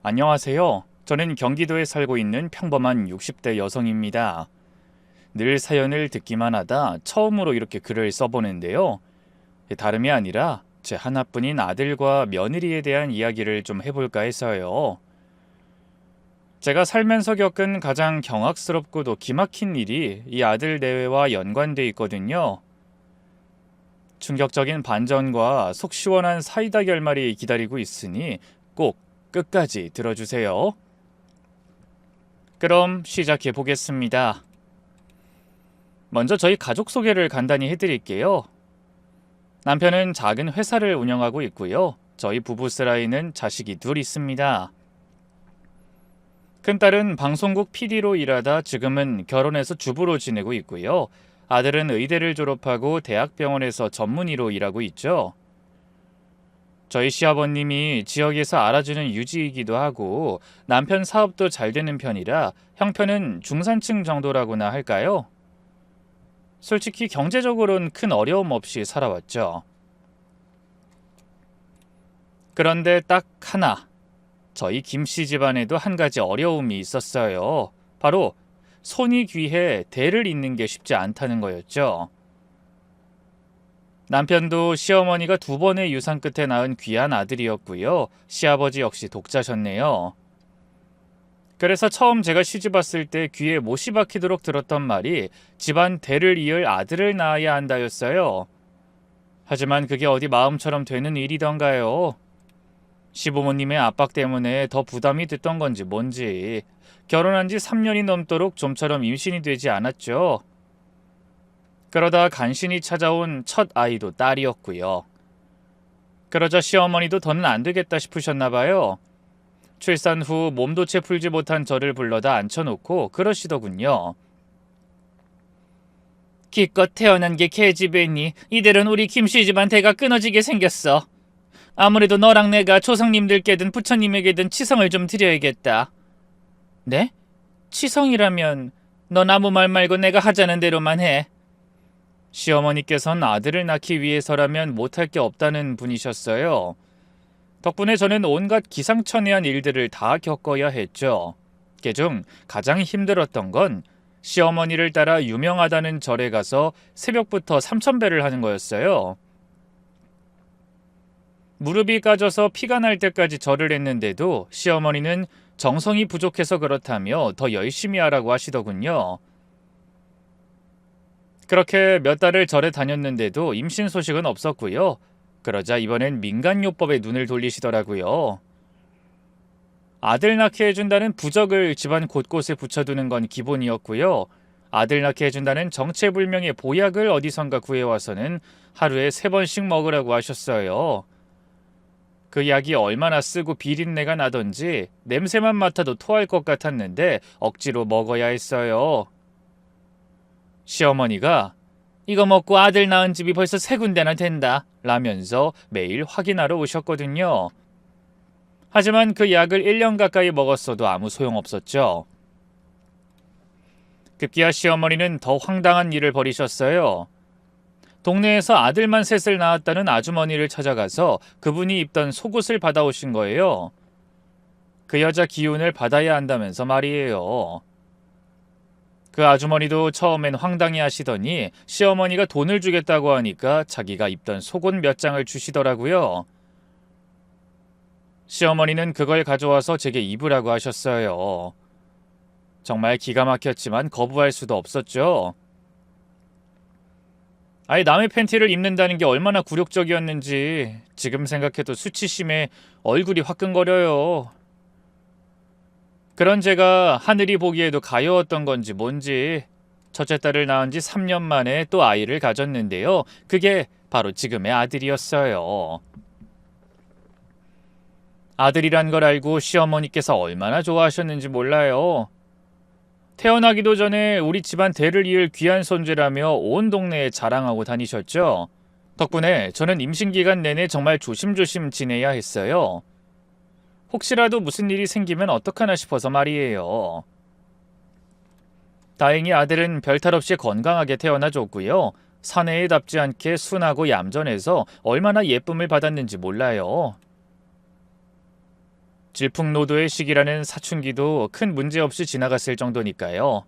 안녕하세요. 저는 경기도에 살고 있는 평범한 60대 여성입니다. 늘 사연을 듣기만 하다 처음으로 이렇게 글을 써보는데요. 다름이 아니라 제 하나뿐인 아들과 며느리에 대한 이야기를 좀 해볼까 해서요. 제가 살면서 겪은 가장 경악스럽고도 기막힌 일이 이 아들 내외와 연관돼 있거든요. 충격적인 반전과 속 시원한 사이다 결말이 기다리고 있으니 꼭 끝까지 들어주세요. 그럼 시작해 보겠습니다. 먼저 저희 가족 소개를 간단히 해드릴게요. 남편은 작은 회사를 운영하고 있고요. 저희 부부 사이에는 자식이 둘 있습니다. 큰딸은 방송국 PD로 일하다 지금은 결혼해서 주부로 지내고 있고요. 아들은 의대를 졸업하고 대학병원에서 전문의로 일하고 있죠. 저희 시아버님이 지역에서 알아주는 유지이기도 하고 남편 사업도 잘 되는 편이라 형편은 중산층 정도라고나 할까요? 솔직히 경제적으로는 큰 어려움 없이 살아왔죠. 그런데 딱 하나, 저희 김씨 집안에도 한 가지 어려움이 있었어요. 바로 손이 귀해 대를 잇는 게 쉽지 않다는 거였죠. 남편도 시어머니가 두 번의 유산 끝에 낳은 귀한 아들이었고요. 시아버지 역시 독자셨네요. 그래서 처음 제가 시집 왔을 때 귀에 못이 박히도록 들었던 말이 집안 대를 이을 아들을 낳아야 한다였어요. 하지만 그게 어디 마음처럼 되는 일이던가요. 시부모님의 압박 때문에 더 부담이 됐던 건지 뭔지 결혼한 지 3년이 넘도록 좀처럼 임신이 되지 않았죠. 그러다 간신히 찾아온 첫 아이도 딸이었고요. 그러자 시어머니도 더는 안 되겠다 싶으셨나 봐요. 출산 후 몸도 채 풀지 못한 저를 불러다 앉혀놓고 그러시더군요. 기껏 태어난 게 계집애니 이대로는 우리 김씨 집안 대가 끊어지게 생겼어. 아무래도 너랑 내가 조상님들께든 부처님에게든 치성을 좀 드려야겠다. 네? 치성이라면 넌 아무 말 말고 내가 하자는 대로만 해. 시어머니께서는 아들을 낳기 위해서라면 못할 게 없다는 분이셨어요. 덕분에 저는 온갖 기상천외한 일들을 다 겪어야 했죠. 그중 가장 힘들었던 건 시어머니를 따라 유명하다는 절에 가서 새벽부터 삼천배를 하는 거였어요. 무릎이 까져서 피가 날 때까지 절을 했는데도 시어머니는 정성이 부족해서 그렇다며 더 열심히 하라고 하시더군요. 그렇게 몇 달을 절에 다녔는데도 임신 소식은 없었고요. 그러자 이번엔 민간요법에 눈을 돌리시더라고요. 아들 낳게 해준다는 부적을 집안 곳곳에 붙여두는 건 기본이었고요. 아들 낳게 해준다는 정체불명의 보약을 어디선가 구해와서는 하루에 3번씩 먹으라고 하셨어요. 그 약이 얼마나 쓰고 비린내가 나던지 냄새만 맡아도 토할 것 같았는데 억지로 먹어야 했어요. 시어머니가 이거 먹고 아들 낳은 집이 벌써 3군데나 된다 라면서 매일 확인하러 오셨거든요. 하지만 그 약을 1년 가까이 먹었어도 아무 소용없었죠. 급기야 시어머니는 더 황당한 일을 벌이셨어요. 동네에서 아들만 셋을 낳았다는 아주머니를 찾아가서 그분이 입던 속옷을 받아오신 거예요. 그 여자 기운을 받아야 한다면서 말이에요. 그 아주머니도 처음엔 황당해 하시더니 시어머니가 돈을 주겠다고 하니까 자기가 입던 속옷 몇 장을 주시더라고요. 시어머니는 그걸 가져와서 제게 입으라고 하셨어요. 정말 기가 막혔지만 거부할 수도 없었죠. 아예 남의 팬티를 입는다는 게 얼마나 굴욕적이었는지 지금 생각해도 수치심에 얼굴이 화끈거려요. 그런 제가 하늘이 보기에도 가여웠던 건지 뭔지 첫째 딸을 낳은 지 3년 만에 또 아이를 가졌는데요. 그게 바로 지금의 아들이었어요. 아들이란 걸 알고 시어머니께서 얼마나 좋아하셨는지 몰라요. 태어나기도 전에 우리 집안 대를 이을 귀한 손재라며 온 동네에 자랑하고 다니셨죠. 덕분에 저는 임신기간 내내 정말 조심조심 지내야 했어요. 혹시라도 무슨 일이 생기면 어떡하나 싶어서 말이에요. 다행히 아들은 별탈 없이 건강하게 태어나줬고요. 사내에답지 않게 순하고 얌전해서 얼마나 예쁨을 받았는지 몰라요. 질풍노도의 시기라는 사춘기도 큰 문제 없이 지나갔을 정도니까요.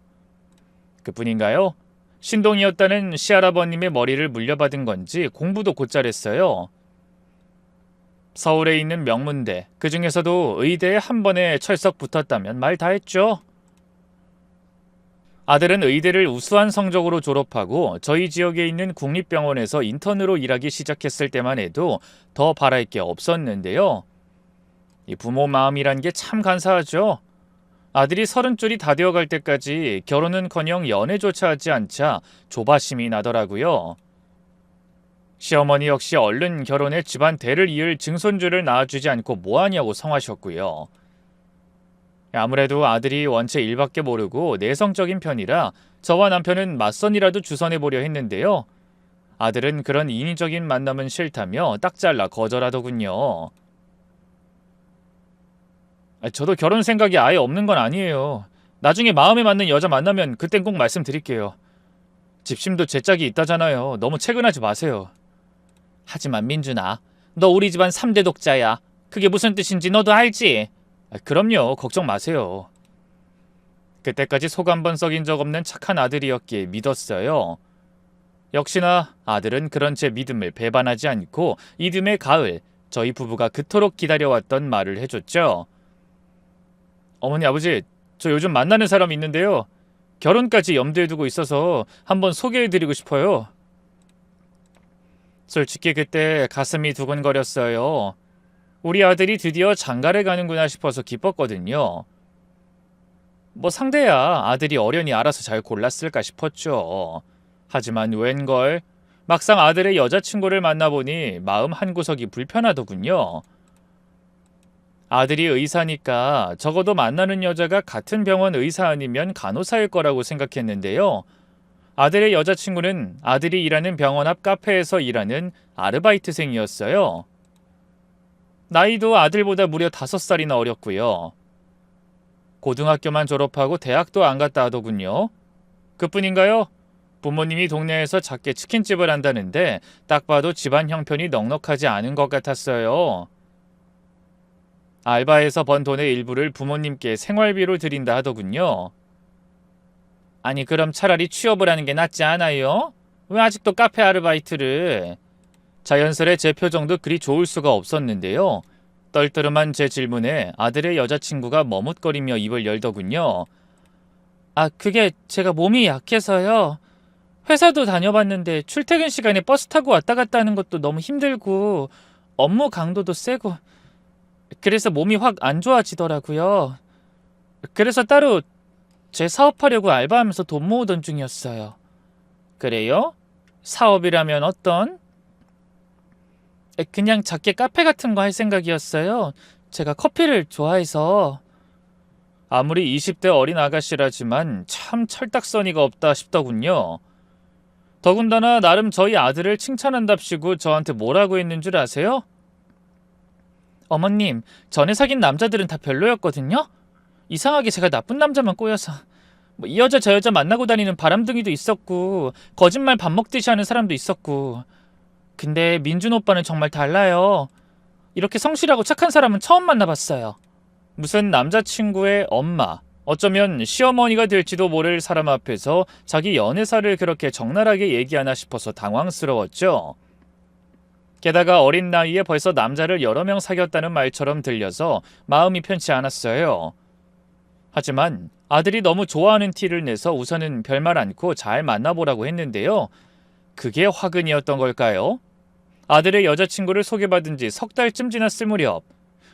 그뿐인가요? 신동이었다는 시할아버님의 머리를 물려받은 건지 공부도 곧잘 했어요. 서울에 있는 명문대, 그 중에서도 의대에 한 번에 철석 붙었다면 말 다 했죠. 아들은 의대를 우수한 성적으로 졸업하고 저희 지역에 있는 국립병원에서 인턴으로 일하기 시작했을 때만 해도 더 바랄 게 없었는데요. 이 부모 마음이란 게 참 간사하죠. 아들이 30줄이 다 되어갈 때까지 결혼은커녕 연애조차 하지 않자 조바심이 나더라고요. 시어머니 역시 얼른 결혼해 집안 대를 이을 증손주를 낳아주지 않고 뭐하냐고 성하셨고요. 아무래도 아들이 원체 일밖에 모르고 내성적인 편이라 저와 남편은 맞선이라도 주선해보려 했는데요. 아들은 그런 인위적인 만남은 싫다며 딱 잘라 거절하더군요. 저도 결혼 생각이 아예 없는 건 아니에요. 나중에 마음에 맞는 여자 만나면 그땐 꼭 말씀드릴게요. 집심도 제 짝이 있다잖아요. 너무 채근하지 마세요. 하지만 민준아, 너 우리 집안 3대 독자야. 그게 무슨 뜻인지 너도 알지? 그럼요. 걱정 마세요. 그때까지 속 한 번 썩인 적 없는 착한 아들이었기에 믿었어요. 역시나 아들은 그런 제 믿음을 배반하지 않고 이듬해 가을 저희 부부가 그토록 기다려왔던 말을 해줬죠. 어머니 아버지, 저 요즘 만나는 사람 있는데요. 결혼까지 염두에 두고 있어서 한번 소개해드리고 싶어요. 솔직히 그때 가슴이 두근거렸어요. 우리 아들이 드디어 장가를 가는구나 싶어서 기뻤거든요. 뭐 상대야 아들이 어련히 알아서 잘 골랐을까 싶었죠. 하지만 웬걸 막상 아들의 여자친구를 만나보니 마음 한구석이 불편하더군요. 아들이 의사니까 적어도 만나는 여자가 같은 병원 의사 아니면 간호사일 거라고 생각했는데요. 아들의 여자친구는 아들이 일하는 병원 앞 카페에서 일하는 아르바이트생이었어요. 나이도 아들보다 무려 5살이나 어렸고요. 고등학교만 졸업하고 대학도 안 갔다 하더군요. 그뿐인가요? 부모님이 동네에서 작게 치킨집을 한다는데 딱 봐도 집안 형편이 넉넉하지 않은 것 같았어요. 알바에서 번 돈의 일부를 부모님께 생활비로 드린다 하더군요. 아니 그럼 차라리 취업을 하는 게 낫지 않아요? 왜 아직도 카페 아르바이트를? 자연스레 제 표정도 그리 좋을 수가 없었는데요. 떨떠름한 제 질문에 아들의 여자친구가 머뭇거리며 입을 열더군요. 그게 제가 몸이 약해서요. 회사도 다녀봤는데 출퇴근 시간에 버스 타고 왔다 갔다 하는 것도 너무 힘들고 업무 강도도 세고 그래서 몸이 확 안 좋아지더라고요. 그래서 따로 재사업하려고 알바하면서 돈 모으던 중이었어요. 그래요? 사업이라면 어떤? 그냥 작게 카페 같은 거 할 생각이었어요. 제가 커피를 좋아해서. 아무리 20대 어린 아가씨라지만 참 철딱서니가 없다 싶더군요. 더군다나 나름 저희 아들을 칭찬한답시고 저한테 뭐라고 했는 줄 아세요? 어머님, 전에 사귄 남자들은 다 별로였거든요? 이상하게 제가 나쁜 남자만 꼬여서 이 여자 저 여자 만나고 다니는 바람둥이도 있었고 거짓말 밥 먹듯이 하는 사람도 있었고 근데 민준 오빠는 정말 달라요. 이렇게 성실하고 착한 사람은 처음 만나봤어요. 무슨 남자친구의 엄마, 어쩌면 시어머니가 될지도 모를 사람 앞에서 자기 연애사를 그렇게 적나라하게 얘기하나 싶어서 당황스러웠죠. 게다가 어린 나이에 벌써 남자를 여러 명 사귀었다는 말처럼 들려서 마음이 편치 않았어요. 하지만 아들이 너무 좋아하는 티를 내서 우선은 별말 않고 잘 만나보라고 했는데요. 그게 화근이었던 걸까요? 아들의 여자친구를 소개받은 지 석 달쯤 지났을 무렵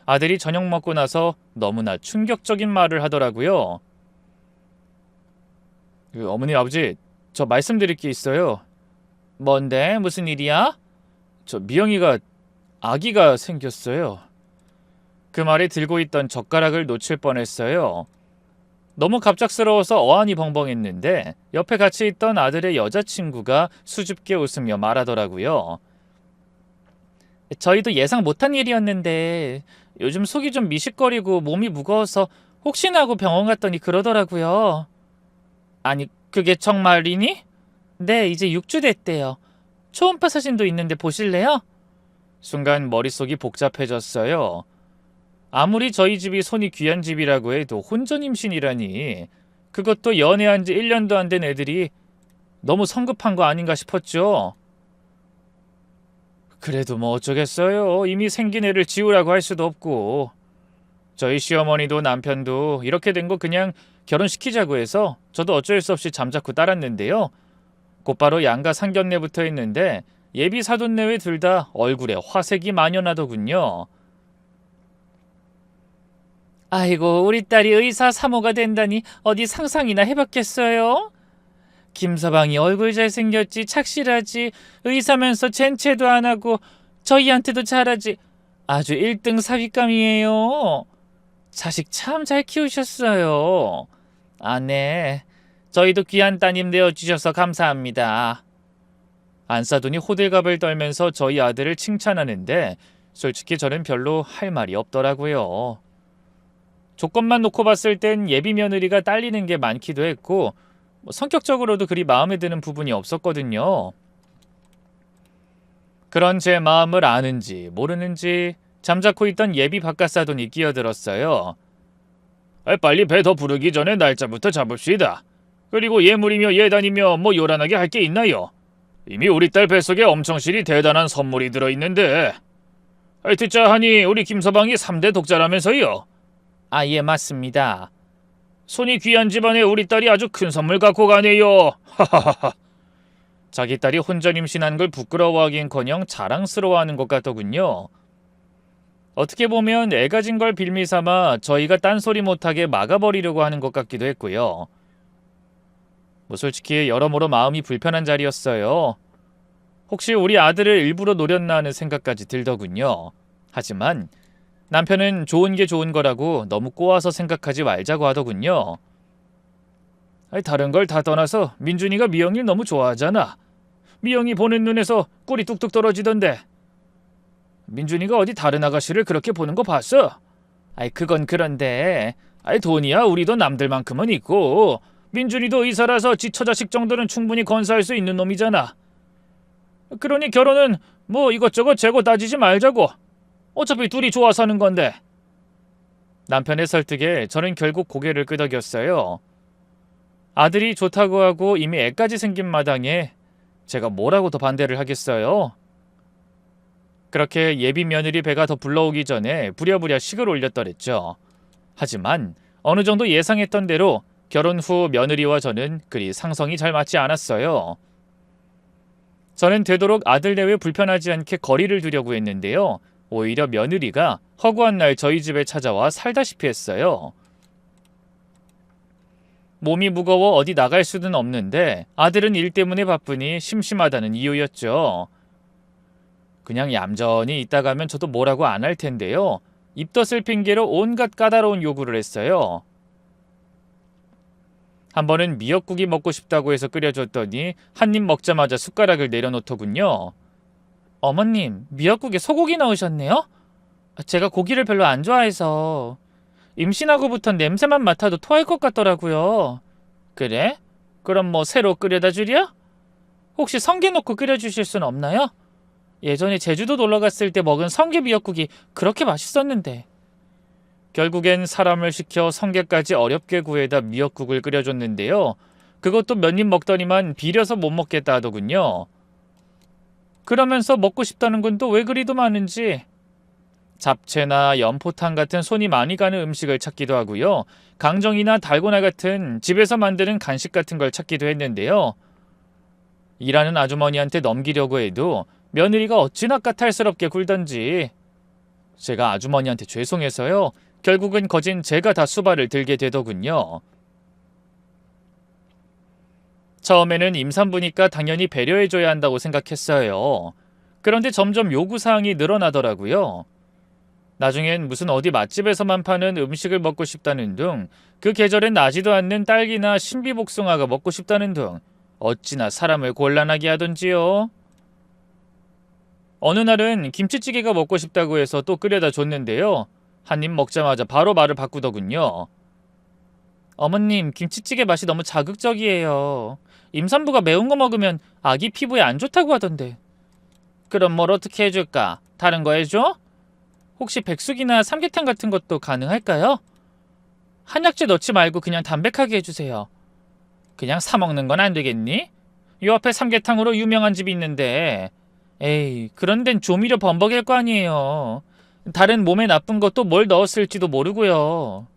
아들이 저녁 먹고 나서 너무나 충격적인 말을 하더라고요. 어머니 아버지, 저 말씀드릴 게 있어요. 뭔데? 무슨 일이야? 저 미영이가 아기가 생겼어요. 그 말에 들고 있던 젓가락을 놓칠 뻔했어요. 너무 갑작스러워서 어안이 벙벙했는데 옆에 같이 있던 아들의 여자친구가 수줍게 웃으며 말하더라고요. 저희도 예상 못한 일이었는데 요즘 속이 좀 미식거리고 몸이 무거워서 혹시나 하고 병원 갔더니 그러더라고요. 아니 그게 정말이니? 네, 이제 6주 됐대요. 초음파 사진도 있는데 보실래요? 순간 머릿속이 복잡해졌어요. 아무리 저희 집이 손이 귀한 집이라고 해도 혼전 임신이라니. 그것도 연애한 지 1년도 안 된 애들이 너무 성급한 거 아닌가 싶었죠. 그래도 뭐 어쩌겠어요. 이미 생긴 애를 지우라고 할 수도 없고. 저희 시어머니도 남편도 이렇게 된 거 그냥 결혼시키자고 해서 저도 어쩔 수 없이 잠자코 따랐는데요. 곧바로 양가 상견례 붙어 있는데 예비 사돈내외 둘 다 얼굴에 화색이 만연하더군요. 아이고, 우리 딸이 의사 사모가 된다니 어디 상상이나 해봤겠어요? 김서방이 얼굴 잘생겼지, 착실하지, 의사면서 젠체도 안 하고 저희한테도 잘하지. 아주 1등 사윗감이에요. 자식 참 잘 키우셨어요. 아, 네. 저희도 귀한 따님 내어주셔서 감사합니다. 안사돈이 호들갑을 떨면서 저희 아들을 칭찬하는데 솔직히 저는 별로 할 말이 없더라고요. 조건만 놓고 봤을 땐 예비 며느리가 딸리는 게 많기도 했고 성격적으로도 그리 마음에 드는 부분이 없었거든요. 그런 제 마음을 아는지 모르는지 잠자코 있던 예비 바깥사돈이 끼어들었어요. 빨리 배 더 부르기 전에 날짜부터 잡읍시다. 그리고 예물이며 예단이며 뭐 요란하게 할 게 있나요? 이미 우리 딸 뱃속에 엄청 실이 대단한 선물이 들어있는데. 듣자 하니 우리 김서방이 3대 독자라면서요. 아, 예, 맞습니다. 손이 귀한 집안에 우리 딸이 아주 큰 선물 갖고 가네요. 하하하하. 자기 딸이 혼전 임신한 걸 부끄러워하긴커녕 자랑스러워하는 것 같더군요. 어떻게 보면 애가 진 걸 빌미삼아 저희가 딴소리 못하게 막아버리려고 하는 것 같기도 했고요. 뭐 솔직히 여러모로 마음이 불편한 자리였어요. 혹시 우리 아들을 일부러 노렸나 하는 생각까지 들더군요. 하지만 남편은 좋은 게 좋은 거라고 너무 꼬아서 생각하지 말자고 하더군요. 다른 걸 다 떠나서 민준이가 미영이를 너무 좋아하잖아. 미영이 보는 눈에서 꿀이 뚝뚝 떨어지던데. 민준이가 어디 다른 아가씨를 그렇게 보는 거 봤어? 그건 그런데 돈이야 우리도 남들만큼은 있고 민준이도 의사라서 지 처자식 정도는 충분히 건사할 수 있는 놈이잖아. 그러니 결혼은 뭐 이것저것 재고 따지지 말자고. 어차피 둘이 좋아서 하는 건데. 남편의 설득에 저는 결국 고개를 끄덕였어요. 아들이 좋다고 하고 이미 애까지 생긴 마당에 제가 뭐라고 더 반대를 하겠어요. 그렇게 예비 며느리 배가 더 불러오기 전에 부랴부랴 식을 올렸더랬죠. 하지만 어느 정도 예상했던 대로 결혼 후 며느리와 저는 그리 상성이 잘 맞지 않았어요. 저는 되도록 아들 내외 불편하지 않게 거리를 두려고 했는데요. 오히려 며느리가 허구한 날 저희 집에 찾아와 살다시피 했어요. 몸이 무거워 어디 나갈 수는 없는데 아들은 일 때문에 바쁘니 심심하다는 이유였죠. 그냥 얌전히 있다 가면 저도 뭐라고 안 할 텐데요. 입덧을 핑계로 온갖 까다로운 요구를 했어요. 한 번은 미역국이 먹고 싶다고 해서 끓여줬더니 한 입 먹자마자 숟가락을 내려놓더군요. 어머님, 미역국에 소고기 넣으셨네요? 제가 고기를 별로 안 좋아해서 임신하고부터 냄새만 맡아도 토할 것 같더라고요. 그래? 그럼 뭐 새로 끓여다 주랴? 혹시 성게 넣고 끓여주실 순 없나요? 예전에 제주도 놀러갔을 때 먹은 성게 미역국이 그렇게 맛있었는데. 결국엔 사람을 시켜 성게까지 어렵게 구해다 미역국을 끓여줬는데요. 그것도 몇 입 먹더니만 비려서 못 먹겠다 하더군요. 그러면서 먹고 싶다는 건 또 왜 그리도 많은지. 잡채나 연포탕 같은 손이 많이 가는 음식을 찾기도 하고요. 강정이나 달고나 같은 집에서 만드는 간식 같은 걸 찾기도 했는데요. 일하는 아주머니한테 넘기려고 해도 며느리가 어찌나 까탈스럽게 굴던지. 제가 아주머니한테 죄송해서요. 결국은 거진 제가 다 수발을 들게 되더군요. 처음에는 임산부니까 당연히 배려해줘야 한다고 생각했어요. 그런데 점점 요구사항이 늘어나더라고요. 나중엔 무슨 어디 맛집에서만 파는 음식을 먹고 싶다는 등 그 계절엔 나지도 않는 딸기나 신비복숭아가 먹고 싶다는 등 어찌나 사람을 곤란하게 하던지요. 어느 날은 김치찌개가 먹고 싶다고 해서 또 끓여다 줬는데요. 한 입 먹자마자 바로 말을 바꾸더군요. 어머님, 김치찌개 맛이 너무 자극적이에요. 임산부가 매운 거 먹으면 아기 피부에 안 좋다고 하던데. 그럼 뭘 어떻게 해줄까? 다른 거 해줘? 혹시 백숙이나 삼계탕 같은 것도 가능할까요? 한약재 넣지 말고 그냥 담백하게 해주세요. 그냥 사 먹는 건 안 되겠니? 요 앞에 삼계탕으로 유명한 집이 있는데. 에이, 그런 데는 조미료 범벅일 거 아니에요. 다른 몸에 나쁜 것도 뭘 넣었을지도 모르고요.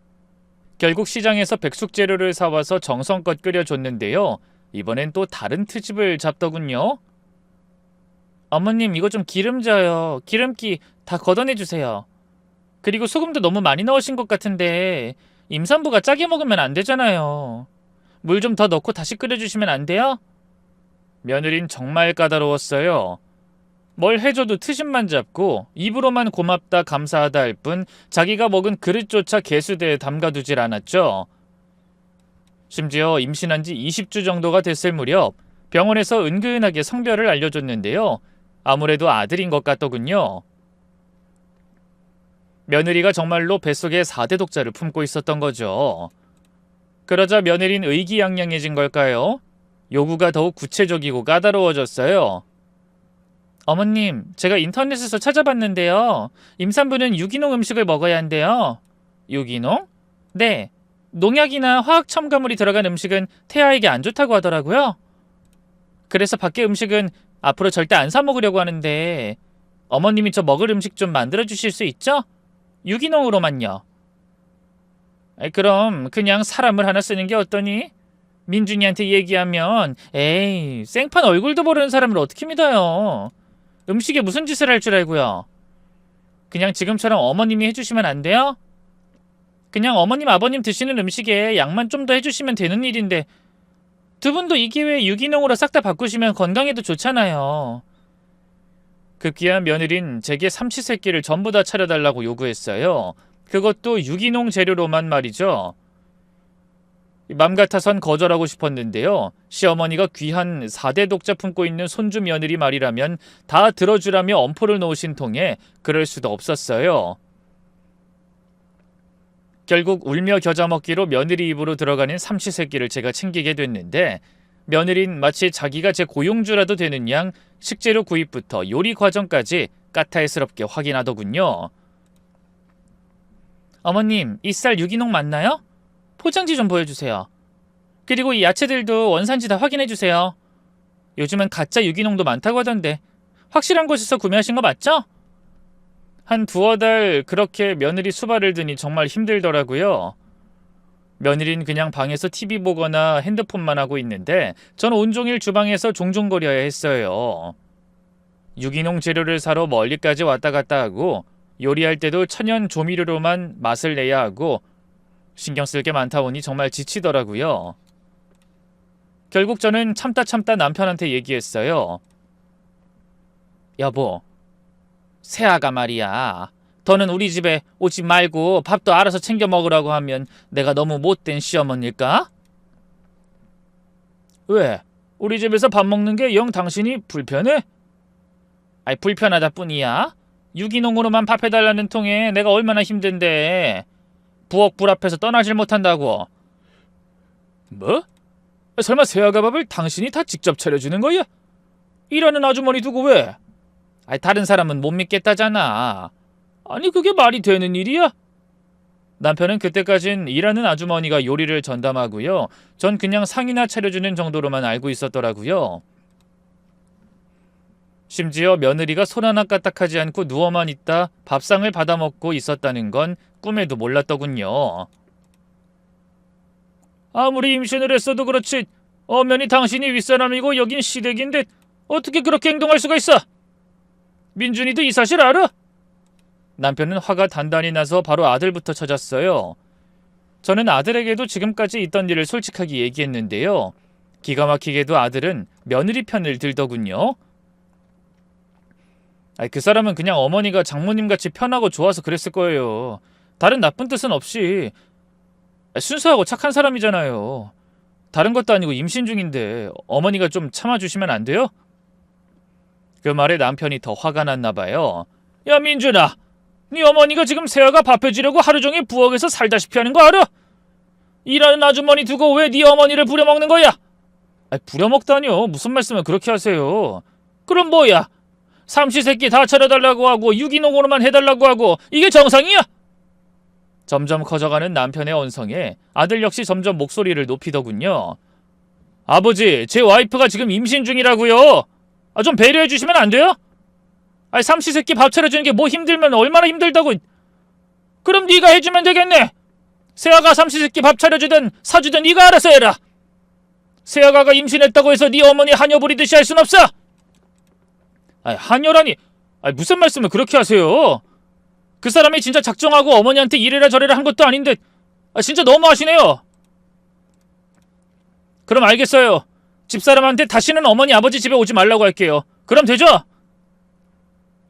결국 시장에서 백숙 재료를 사와서 정성껏 끓여줬는데요. 이번엔 또 다른 트집을 잡더군요. 어머님, 이거 좀 기름져요. 기름기 다 걷어내주세요. 그리고 소금도 너무 많이 넣으신 것 같은데 임산부가 짜게 먹으면 안 되잖아요. 물 좀 더 넣고 다시 끓여주시면 안 돼요? 며느린 정말 까다로웠어요. 뭘 해줘도 트집만 잡고 입으로만 고맙다 감사하다 할 뿐 자기가 먹은 그릇조차 개수대에 담가두질 않았죠. 심지어 임신한 지 20주 정도가 됐을 무렵 병원에서 은근하게 성별을 알려줬는데요. 아무래도 아들인 것 같더군요. 며느리가 정말로 뱃속에 4대 독자를 품고 있었던 거죠. 그러자 며느리는 의기양양해진 걸까요? 요구가 더욱 구체적이고 까다로워졌어요. 어머님, 제가 인터넷에서 찾아봤는데요. 임산부는 유기농 음식을 먹어야 한대요. 유기농? 네. 농약이나 화학 첨가물이 들어간 음식은 태아에게 안 좋다고 하더라고요. 그래서 밖에 음식은 앞으로 절대 안 사 먹으려고 하는데 어머님이 저 먹을 음식 좀 만들어 주실 수 있죠? 유기농으로만요. 그럼 그냥 사람을 하나 쓰는 게 어떠니? 민준이한테 얘기하면 에이, 생판 얼굴도 모르는 사람을 어떻게 믿어요. 음식에 무슨 짓을 할 줄 알고요. 그냥 지금처럼 어머님이 해주시면 안 돼요? 그냥 어머님 아버님 드시는 음식에 양만 좀 더 해주시면 되는 일인데 두 분도 이 기회에 유기농으로 싹 다 바꾸시면 건강에도 좋잖아요. 급기야 며느린 제게 삼시세끼를 전부 다 차려달라고 요구했어요. 그것도 유기농 재료로만 말이죠. 맘 같아선 거절하고 싶었는데요. 시어머니가 귀한 4대 독자 품고 있는 손주 며느리 말이라면 다 들어주라며 엄포를 놓으신 통에 그럴 수도 없었어요. 결국 울며 겨자 먹기로 며느리 입으로 들어가는 삼시세끼를 제가 챙기게 됐는데 며느린 마치 자기가 제 고용주라도 되는 양 식재료 구입부터 요리 과정까지 까탈스럽게 확인하더군요. 어머님, 이 쌀 유기농 맞나요? 포장지 좀 보여주세요. 그리고 이 야채들도 원산지 다 확인해주세요. 요즘은 가짜 유기농도 많다고 하던데 확실한 곳에서 구매하신 거 맞죠? 한 두어 달 그렇게 며느리 수발을 드니 정말 힘들더라고요. 며느리는 그냥 방에서 TV 보거나 핸드폰만 하고 있는데 전 온종일 주방에서 종종거려야 했어요. 유기농 재료를 사러 멀리까지 왔다 갔다 하고 요리할 때도 천연 조미료로만 맛을 내야 하고 신경 쓸 게 많다 보니 정말 지치더라고요. 결국 저는 참다 남편한테 얘기했어요. 여보, 새아가 말이야. 더는 우리 집에 오지 말고 밥도 알아서 챙겨 먹으라고 하면 내가 너무 못된 시어머니일까? 왜? 우리 집에서 밥 먹는 게 영 당신이 불편해? 아이, 불편하다 뿐이야. 유기농으로만 밥 해달라는 통에 내가 얼마나 힘든데 부엌 불 앞에서 떠나질 못한다고. 뭐? 설마 새아가 밥을 당신이 다 직접 차려주는 거야? 일하는 아주머니 두고 왜? 아이, 다른 사람은 못 믿겠다잖아. 아니, 그게 말이 되는 일이야? 남편은 그때까진 일하는 아주머니가 요리를 전담하고요. 전 그냥 상이나 차려주는 정도로만 알고 있었더라고요. 심지어 며느리가 손 하나 까딱하지 않고 누워만 있다 밥상을 받아먹고 있었다는 건 꿈에도 몰랐더군요. 아무리 임신을 했어도 그렇지 엄연히 당신이 윗사람이고 여긴 시댁인데 어떻게 그렇게 행동할 수가 있어? 민준이도 이 사실 알아? 남편은 화가 단단히 나서 바로 아들부터 찾았어요. 저는 아들에게도 지금까지 있던 일을 솔직하게 얘기했는데요. 기가 막히게도 아들은 며느리 편을 들더군요. 그 사람은 그냥 어머니가 장모님같이 편하고 좋아서 그랬을 거예요. 다른 나쁜 뜻은 없이 순수하고 착한 사람이잖아요. 다른 것도 아니고 임신 중인데 어머니가 좀 참아주시면 안 돼요? 그 말에 남편이 더 화가 났나 봐요. 야, 민준아, 네 어머니가 지금 새아가 밥 해주려고 하루 종일 부엌에서 살다시피 하는 거 알아? 일하는 아주머니 두고 왜 네 어머니를 부려먹는 거야? 부려먹다니요. 무슨 말씀을 그렇게 하세요. 그럼 뭐야? 삼시세끼 다 차려달라고 하고 유기농으로만 해달라고 하고 이게 정상이야? 점점 커져가는 남편의 언성에 아들 역시 점점 목소리를 높이더군요. 아버지, 제 와이프가 지금 임신 중이라고요. 좀 배려해 주시면 안 돼요? 삼시세끼 밥 차려주는 게 뭐 힘들면 얼마나 힘들다고. 그럼 네가 해주면 되겠네. 새아가 삼시세끼 밥 차려주든 사주든 네가 알아서 해라. 새아가가 임신했다고 해서 네 어머니 한여 부리듯이 할 순 없어. 한여라니. 무슨 말씀을 그렇게 하세요? 그 사람이 진짜 작정하고 어머니한테 이래라 저래라 한 것도 아닌데 진짜 너무하시네요. 그럼 알겠어요. 집사람한테 다시는 어머니 아버지 집에 오지 말라고 할게요. 그럼 되죠?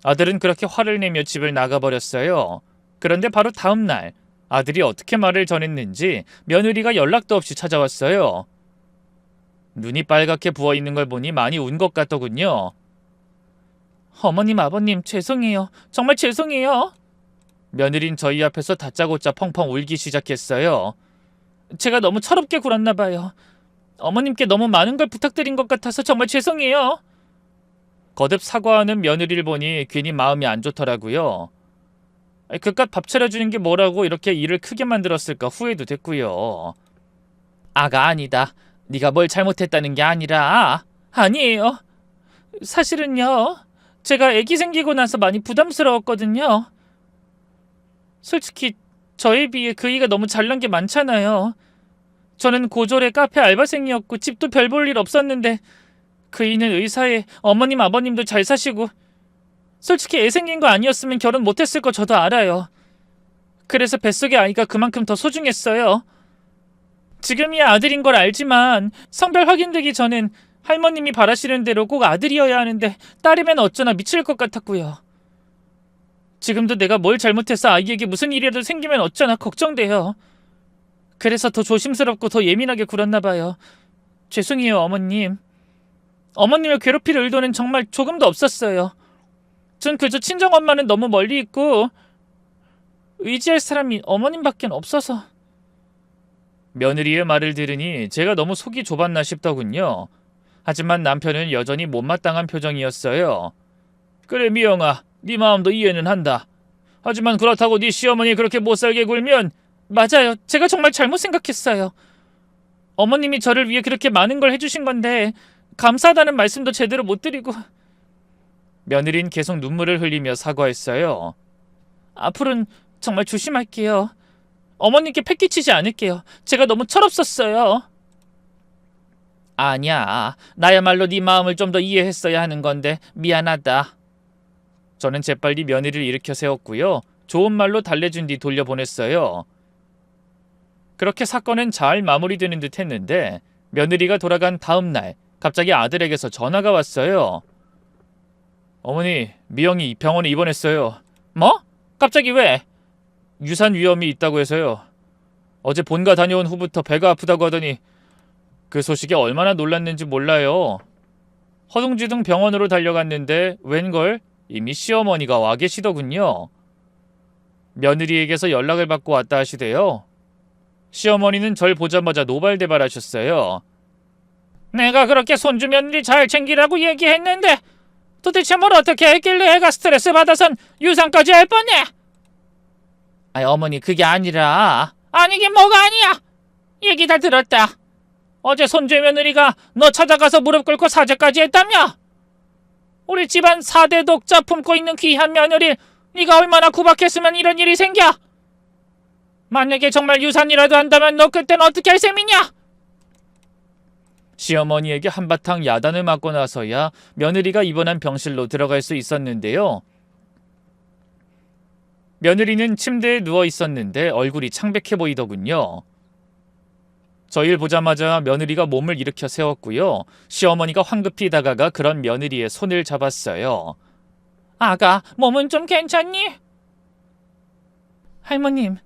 아들은 그렇게 화를 내며 집을 나가버렸어요. 그런데 바로 다음 날 아들이 어떻게 말을 전했는지 며느리가 연락도 없이 찾아왔어요. 눈이 빨갛게 부어있는 걸 보니 많이 운 것 같더군요. 어머님, 아버님 죄송해요. 정말 죄송해요. 며느린 저희 앞에서 다짜고짜 펑펑 울기 시작했어요. 제가 너무 철없게 굴었나 봐요. 어머님께 너무 많은 걸 부탁드린 것 같아서 정말 죄송해요. 거듭 사과하는 며느리를 보니 괜히 마음이 안 좋더라고요. 그깟 밥 차려주는 게 뭐라고 이렇게 일을 크게 만들었을까 후회도 됐고요. 아가 아니다. 네가 뭘 잘못했다는 게 아니라. 아니에요. 사실은요. 제가 아기 생기고 나서 많이 부담스러웠거든요. 솔직히 저에 비해 그이가 너무 잘난 게 많잖아요. 저는 고졸의 카페 알바생이었고 집도 별 볼 일 없었는데 그이는 의사에 어머님 아버님도 잘 사시고 솔직히 애 생긴 거 아니었으면 결혼 못했을 거 저도 알아요. 그래서 뱃속의 아이가 그만큼 더 소중했어요. 지금이야 아들인 걸 알지만 성별 확인되기 전엔 할머님이 바라시는 대로 꼭 아들이어야 하는데 딸이면 어쩌나 미칠 것 같았고요. 지금도 내가 뭘 잘못해서 아이에게 무슨 일이라도 생기면 어쩌나 걱정돼요. 그래서 더 조심스럽고 더 예민하게 굴었나 봐요. 죄송해요, 어머님. 어머님을 괴롭힐 의도는 정말 조금도 없었어요. 전 그저 친정엄마는 너무 멀리 있고 의지할 사람이 어머님밖엔 없어서. 며느리의 말을 들으니 제가 너무 속이 좁았나 싶더군요. 하지만 남편은 여전히 못마땅한 표정이었어요. 그래 미영아, 네 마음도 이해는 한다. 하지만 그렇다고 네 시어머니 그렇게 못살게 굴면. 맞아요. 제가 정말 잘못 생각했어요. 어머님이 저를 위해 그렇게 많은 걸 해주신 건데 감사하다는 말씀도 제대로 못 드리고. 며느린 계속 눈물을 흘리며 사과했어요. 앞으로는 정말 조심할게요. 어머님께 패기치지 않을게요. 제가 너무 철없었어요. 아니야. 나야말로 네 마음을 좀 더 이해했어야 하는 건데 미안하다. 저는 재빨리 며느리를 일으켜 세웠고요. 좋은 말로 달래준 뒤 돌려보냈어요. 그렇게 사건은 잘 마무리되는 듯 했는데 며느리가 돌아간 다음 날 갑자기 아들에게서 전화가 왔어요. 어머니, 미영이 병원에 입원했어요. 뭐? 갑자기 왜? 유산 위험이 있다고 해서요. 어제 본가 다녀온 후부터 배가 아프다고 하더니 그 소식에 얼마나 놀랐는지 몰라요. 허둥지둥 병원으로 달려갔는데 웬걸 이미 시어머니가 와 계시더군요. 며느리에게서 연락을 받고 왔다 하시대요. 시어머니는 절 보자마자 노발대발하셨어요. 내가 그렇게 손주 며느리 잘 챙기라고 얘기했는데 도대체 뭘 어떻게 했길래 애가 스트레스 받아선 유산까지 할 뻔해. 어머니 그게 아니라. 아니긴 뭐가 아니야. 얘기 다 들었다. 어제 손주 며느리가 너 찾아가서 무릎 꿇고 사죄까지 했다며. 우리 집안 4대 독자 품고 있는 귀한 며느리 네가 얼마나 구박했으면 이런 일이 생겨. 만약에 정말 유산이라도 한다면 너 그땐 어떻게 할 셈이냐. 시어머니에게 한바탕 야단을 맞고 나서야 며느리가 입원한 병실로 들어갈 수 있었는데요. 며느리는 침대에 누워 있었는데 얼굴이 창백해 보이더군요. 저희를 보자마자 며느리가 몸을 일으켜 세웠고요. 시어머니가 황급히 다가가 그런 며느리의 손을 잡았어요. 아가, 몸은 좀 괜찮니? 할머님,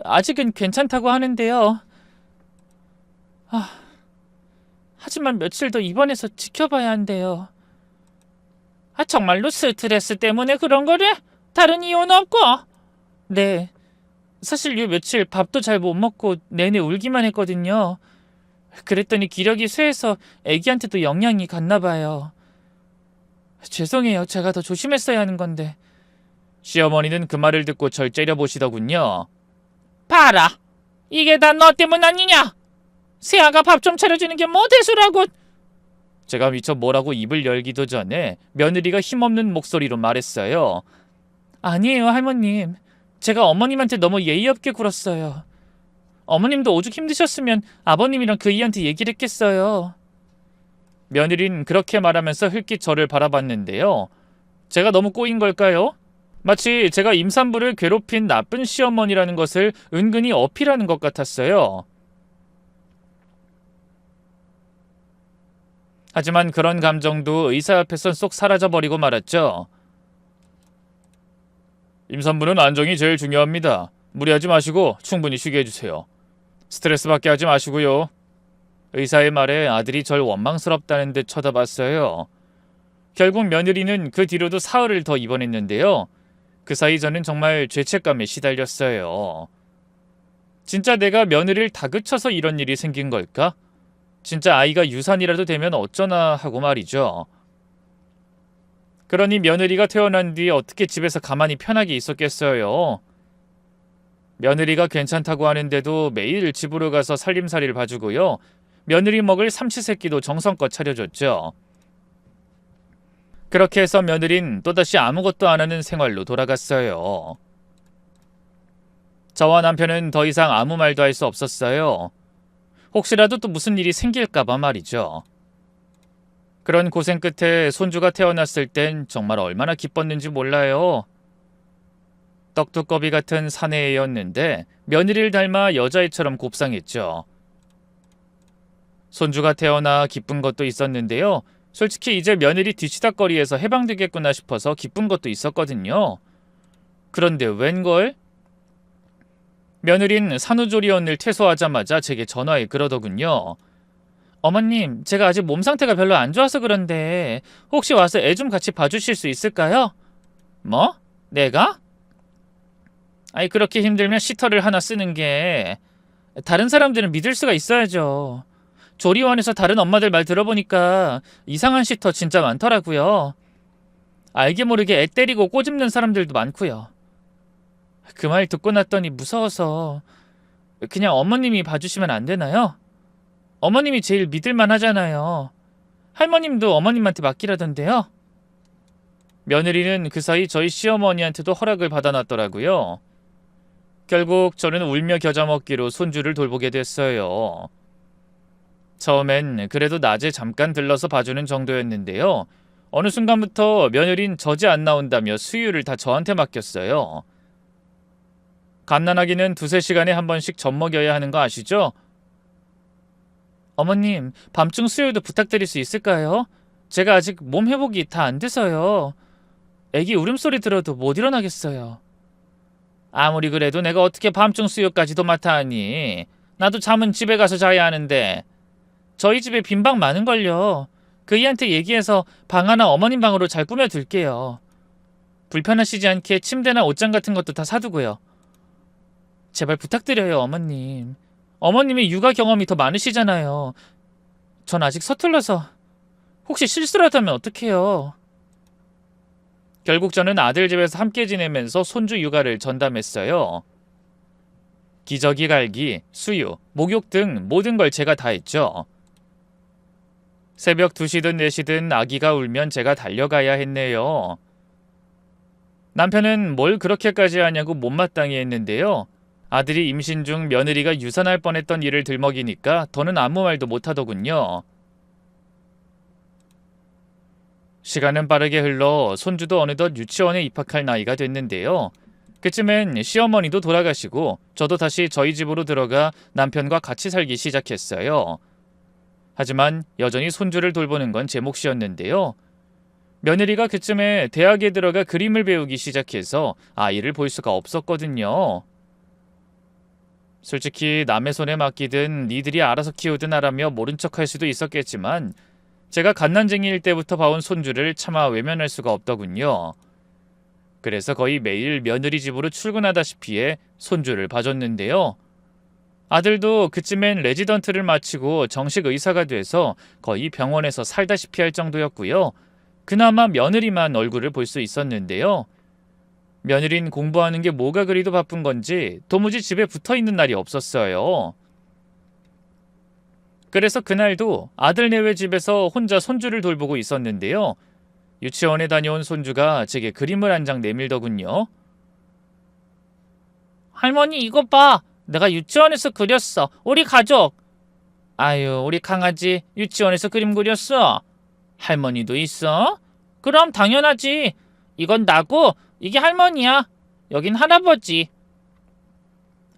아직은 괜찮다고 하는데요. 하지만 며칠 더 입원해서 지켜봐야 한대요. 정말로 스트레스 때문에 그런 거래? 다른 이유는 없고? 네. 사실 요 며칠 밥도 잘 못 먹고 내내 울기만 했거든요. 그랬더니 기력이 쇠해서 애기한테도 영향이 갔나 봐요. 죄송해요. 제가 더 조심했어야 하는 건데. 시어머니는 그 말을 듣고 절 째려보시더군요. 봐라. 이게 다 너 때문 아니냐? 새아가 밥 좀 차려주는 게 뭐 대수라고. 제가 미처 뭐라고 입을 열기도 전에 며느리가 힘없는 목소리로 말했어요. 아니에요, 할머님. 제가 어머님한테 너무 예의 없게 굴었어요. 어머님도 오죽 힘드셨으면 아버님이랑 그 이한테 얘기를 했겠어요. 며느리는 그렇게 말하면서 흘낏 저를 바라봤는데요. 제가 너무 꼬인 걸까요? 마치 제가 임산부를 괴롭힌 나쁜 시어머니라는 것을 은근히 어필하는 것 같았어요. 하지만 그런 감정도 의사 앞에선 쏙 사라져버리고 말았죠. 임산부는 안정이 제일 중요합니다. 무리하지 마시고 충분히 쉬게 해주세요. 스트레스 받게 하지 마시고요. 의사의 말에 아들이 절 원망스럽다는 듯 쳐다봤어요. 결국 며느리는 그 뒤로도 사흘을 더 입원했는데요. 그 사이 저는 정말 죄책감에 시달렸어요. 진짜 내가 며느리를 다그쳐서 이런 일이 생긴 걸까? 진짜 아이가 유산이라도 되면 어쩌나 하고 말이죠. 그러니 며느리가 태어난 뒤 어떻게 집에서 가만히 편하게 있었겠어요. 며느리가 괜찮다고 하는데도 매일 집으로 가서 살림살이를 봐주고요. 며느리 먹을 삼시세끼도 정성껏 차려줬죠. 그렇게 해서 며느린 또다시 아무것도 안 하는 생활로 돌아갔어요. 저와 남편은 더 이상 아무 말도 할 수 없었어요. 혹시라도 또 무슨 일이 생길까봐 말이죠. 그런 고생 끝에 손주가 태어났을 땐 정말 얼마나 기뻤는지 몰라요. 떡두꺼비 같은 사내애였는데 며느리를 닮아 여자애처럼 곱상했죠. 손주가 태어나 기쁜 것도 있었는데요. 솔직히 이제 며느리 뒤치다꺼리에서 해방되겠구나 싶어서 기쁜 것도 있었거든요. 그런데 웬걸? 며느린 산후조리원을 퇴소하자마자 제게 전화해 그러더군요. 어머님, 제가 아직 몸 상태가 별로 안 좋아서 그런데 혹시 와서 애 좀 같이 봐주실 수 있을까요? 뭐? 내가? 아니 그렇게 힘들면 시터를 하나 쓰는 게 다른 사람들은 믿을 수가 있어야죠. 조리원에서 다른 엄마들 말 들어보니까 이상한 시터 진짜 많더라고요. 알게 모르게 애 때리고 꼬집는 사람들도 많고요. 그 말 듣고 났더니 무서워서 그냥 어머님이 봐주시면 안 되나요? 어머님이 제일 믿을만 하잖아요. 할머님도 어머님한테 맡기라던데요. 며느리는 그 사이 저희 시어머니한테도 허락을 받아놨더라고요. 결국 저는 울며 겨자 먹기로 손주를 돌보게 됐어요. 처음엔 그래도 낮에 잠깐 들러서 봐주는 정도였는데요. 어느 순간부터 며느린 젖이 안 나온다며 수유를 다 저한테 맡겼어요. 갓난아기는 2-3시간에 한 번씩 젖 먹여야 하는 거 아시죠? 어머님, 밤중 수유도 부탁드릴 수 있을까요? 제가 아직 몸 회복이 다 안 돼서요. 애기 울음소리 들어도 못 일어나겠어요. 아무리 그래도 내가 어떻게 밤중 수유까지도 맡아 하니. 나도 잠은 집에 가서 자야 하는데. 저희 집에 빈 방 많은걸요. 그이한테 얘기해서 방 하나 어머님 방으로 잘 꾸며둘게요. 불편하시지 않게 침대나 옷장 같은 것도 다 사두고요. 제발 부탁드려요, 어머님. 어머님이 육아 경험이 더 많으시잖아요. 전 아직 서툴러서 혹시 실수라도 하면 어떡해요. 결국 저는 아들 집에서 함께 지내면서 손주 육아를 전담했어요. 기저귀 갈기, 수유, 목욕 등 모든 걸 제가 다 했죠. 새벽 2시든 4시든 아기가 울면 제가 달려가야 했네요. 남편은 뭘 그렇게까지 하냐고 못마땅해 했는데요. 아들이 임신 중 며느리가 유산할 뻔했던 일을 들먹이니까 더는 아무 말도 못하더군요. 시간은 빠르게 흘러 손주도 어느덧 유치원에 입학할 나이가 됐는데요. 그쯤엔 시어머니도 돌아가시고 저도 다시 저희 집으로 들어가 남편과 같이 살기 시작했어요. 하지만 여전히 손주를 돌보는 건 제 몫이었는데요. 며느리가 그쯤에 대학에 들어가 그림을 배우기 시작해서 아이를 볼 수가 없었거든요. 솔직히 남의 손에 맡기든 니들이 알아서 키우든 하라며 모른 척할 수도 있었겠지만 제가 갓난쟁이일 때부터 봐온 손주를 차마 외면할 수가 없더군요. 그래서 거의 매일 며느리 집으로 출근하다시피 해 손주를 봐줬는데요. 아들도 그쯤엔 레지던트를 마치고 정식 의사가 돼서 거의 병원에서 살다시피 할 정도였고요. 그나마 며느리만 얼굴을 볼 수 있었는데요. 며느린 공부하는 게 뭐가 그리도 바쁜 건지 도무지 집에 붙어있는 날이 없었어요. 그래서 그날도 아들네외 집에서 혼자 손주를 돌보고 있었는데요. 유치원에 다녀온 손주가 제게 그림을 한 장 내밀더군요. 할머니 이거 봐. 내가 유치원에서 그렸어. 우리 가족. 아유, 우리 강아지 유치원에서 그림 그렸어. 할머니도 있어? 그럼 당연하지. 이건 나고 이게 할머니야. 여긴 할아버지.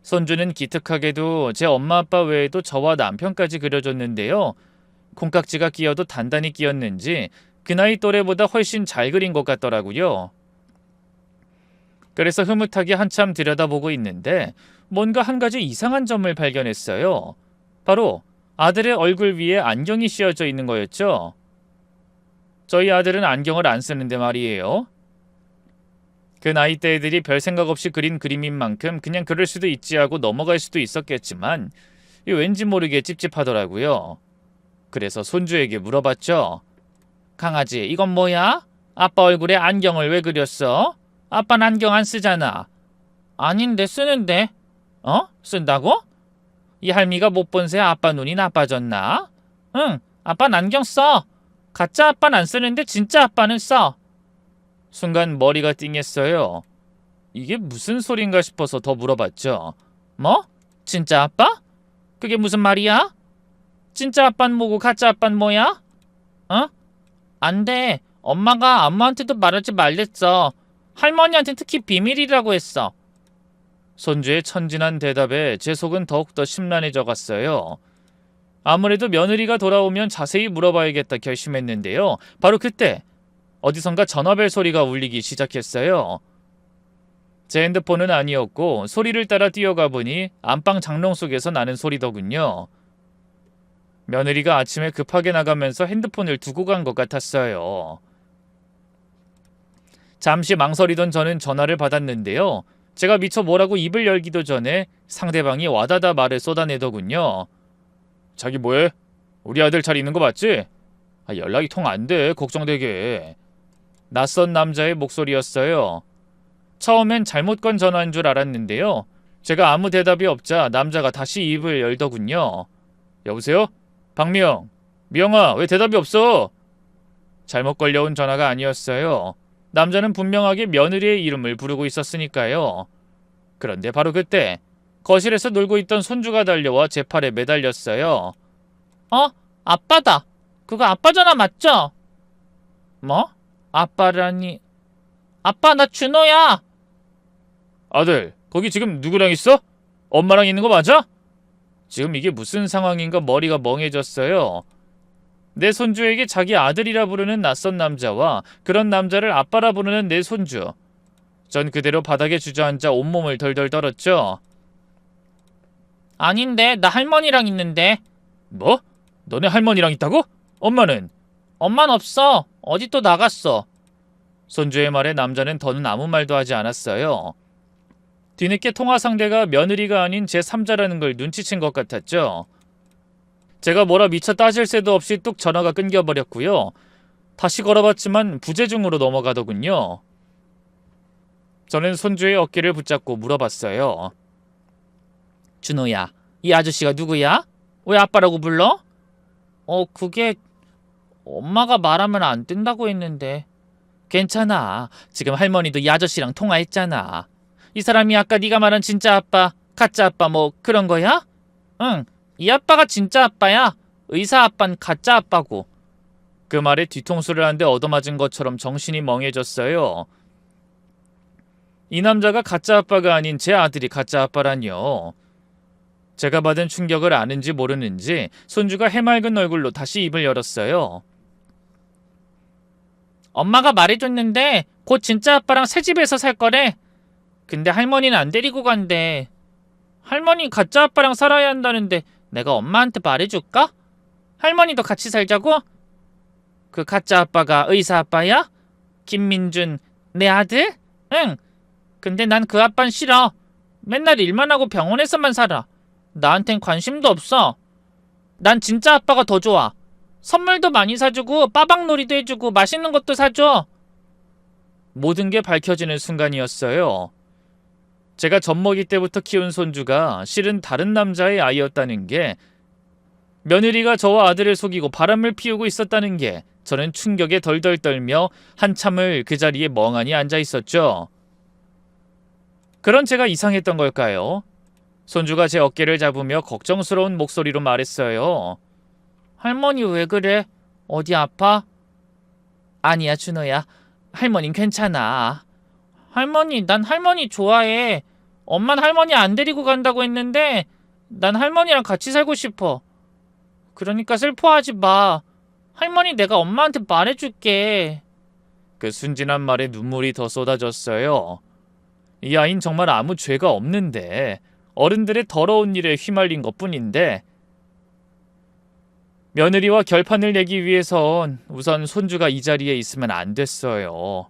손주는 기특하게도 제 엄마 아빠 외에도 저와 남편까지 그려줬는데요. 콩깍지가 끼어도 단단히 끼었는지 그 나이 또래보다 훨씬 잘 그린 것 같더라고요. 그래서 흐뭇하게 한참 들여다보고 있는데 뭔가 한 가지 이상한 점을 발견했어요. 바로 아들의 얼굴 위에 안경이 씌어져 있는 거였죠. 저희 아들은 안경을 안 쓰는데 말이에요. 그 나이대 애들이 별 생각 없이 그린 그림인 만큼 그냥 그럴 수도 있지 하고 넘어갈 수도 있었겠지만 왠지 모르게 찝찝하더라고요. 그래서 손주에게 물어봤죠. 강아지, 이건 뭐야? 아빠 얼굴에 안경을 왜 그렸어? 아빠는 안경 안 쓰잖아. 아닌데 쓰는데. 쓴다고? 이 할미가 못 본 새 아빠 눈이 나빠졌나? 응, 아빠는 안경 써. 가짜 아빠는 안 쓰는데 진짜 아빠는 써. 순간 머리가 띵했어요. 이게 무슨 소린가 싶어서 더 물어봤죠. 뭐? 진짜 아빠? 그게 무슨 말이야? 진짜 아빠는 뭐고 가짜 아빠는 뭐야? 안 돼. 엄마가 아무한테도 말하지 말랬어. 할머니한테 특히 비밀이라고 했어. 손주의 천진한 대답에 제 속은 더욱더 심란해져 갔어요. 아무래도 며느리가 돌아오면 자세히 물어봐야겠다 결심했는데요. 바로 그때 어디선가 전화벨 소리가 울리기 시작했어요. 제 핸드폰은 아니었고 소리를 따라 뛰어가 보니 안방 장롱 속에서 나는 소리더군요. 며느리가 아침에 급하게 나가면서 핸드폰을 두고 간 것 같았어요. 잠시 망설이던 저는 전화를 받았는데요. 제가 미처 뭐라고 입을 열기도 전에 상대방이 와다다 말을 쏟아내더군요. 자기 뭐해? 우리 아들 잘 있는 거 맞지? 연락이 통 안 돼. 걱정되게. 낯선 남자의 목소리였어요. 처음엔 잘못 건 전화인 줄 알았는데요. 제가 아무 대답이 없자 남자가 다시 입을 열더군요. 여보세요? 박미영. 미영아, 왜 대답이 없어? 잘못 걸려온 전화가 아니었어요. 남자는 분명하게 며느리의 이름을 부르고 있었으니까요. 그런데 바로 그때 거실에서 놀고 있던 손주가 달려와 제 팔에 매달렸어요. 아빠다. 그거 아빠 전화 맞죠? 뭐? 아빠라니. 아빠, 나 준호야. 아들, 거기 지금 누구랑 있어? 엄마랑 있는 거 맞아? 지금 이게 무슨 상황인가 머리가 멍해졌어요. 내 손주에게 자기 아들이라 부르는 낯선 남자와 그런 남자를 아빠라 부르는 내 손주. 전 그대로 바닥에 주저앉아 온몸을 덜덜 떨었죠. 아닌데, 나 할머니랑 있는데. 뭐? 너네 할머니랑 있다고? 엄마는? 엄마는 없어. 어디 또 나갔어. 손주의 말에 남자는 더는 아무 말도 하지 않았어요. 뒤늦게 통화 상대가 며느리가 아닌 제3자라는 걸 눈치챈 것 같았죠. 제가 뭐라 미처 따질 새도 없이 뚝 전화가 끊겨버렸고요. 다시 걸어봤지만 부재중으로 넘어가더군요. 저는 손주의 어깨를 붙잡고 물어봤어요. 준호야, 이 아저씨가 누구야? 왜 아빠라고 불러? 그게 엄마가 말하면 안 된다고 했는데. 괜찮아. 지금 할머니도 이 아저씨랑 통화했잖아. 이 사람이 아까 네가 말한 진짜 아빠, 가짜 아빠 뭐 그런 거야? 응, 이 아빠가 진짜 아빠야. 의사 아빠는 가짜 아빠고. 그 말에 뒤통수를 한 대 얻어맞은 것처럼 정신이 멍해졌어요. 이 남자가 가짜 아빠가 아닌 제 아들이 가짜 아빠라뇨. 제가 받은 충격을 아는지 모르는지 손주가 해맑은 얼굴로 다시 입을 열었어요. 엄마가 말해줬는데 곧 진짜 아빠랑 새 집에서 살 거래. 근데 할머니는 안 데리고 간대. 할머니 가짜 아빠랑 살아야 한다는데 내가 엄마한테 말해줄까? 할머니도 같이 살자고? 그 가짜 아빠가 의사 아빠야? 김민준, 내 아들? 응. 근데 난 그 아빠는 싫어. 맨날 일만 하고 병원에서만 살아. 나한텐 관심도 없어. 난 진짜 아빠가 더 좋아. 선물도 많이 사주고 빠방놀이도 해주고 맛있는 것도 사줘. 모든 게 밝혀지는 순간이었어요. 제가 젖먹이 때부터 키운 손주가 실은 다른 남자의 아이였다는 게, 며느리가 저와 아들을 속이고 바람을 피우고 있었다는 게, 저는 충격에 덜덜 떨며 한참을 그 자리에 멍하니 앉아 있었죠. 그런 제가 이상했던 걸까요? 손주가 제 어깨를 잡으며 걱정스러운 목소리로 말했어요. 할머니 왜 그래? 어디 아파? 아니야, 준호야. 할머닌 괜찮아. 할머니, 난 할머니 좋아해. 엄만 할머니 안 데리고 간다고 했는데 난 할머니랑 같이 살고 싶어. 그러니까 슬퍼하지 마. 할머니 내가 엄마한테 말해줄게. 그 순진한 말에 눈물이 더 쏟아졌어요. 이 아이는 정말 아무 죄가 없는데, 어른들의 더러운 일에 휘말린 것뿐인데, 며느리와 결판을 내기 위해선 우선 손주가 이 자리에 있으면 안 됐어요.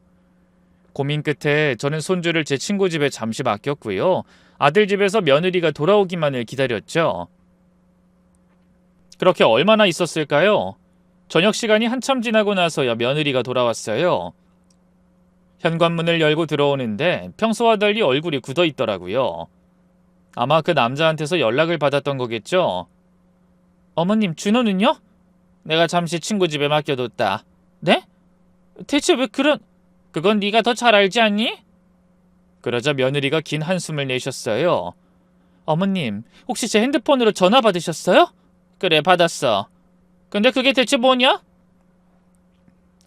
고민 끝에 저는 손주를 제 친구 집에 잠시 맡겼고요. 아들 집에서 며느리가 돌아오기만을 기다렸죠. 그렇게 얼마나 있었을까요? 저녁 시간이 한참 지나고 나서야 며느리가 돌아왔어요. 현관문을 열고 들어오는데 평소와 달리 얼굴이 굳어 있더라고요. 아마 그 남자한테서 연락을 받았던 거겠죠? 어머님, 준호는요? 내가 잠시 친구 집에 맡겨뒀다. 네? 대체 왜 그런... 그건 네가 더 잘 알지 않니? 그러자 며느리가 긴 한숨을 내셨어요. 어머님, 혹시 제 핸드폰으로 전화 받으셨어요? 그래, 받았어. 근데 그게 대체 뭐냐?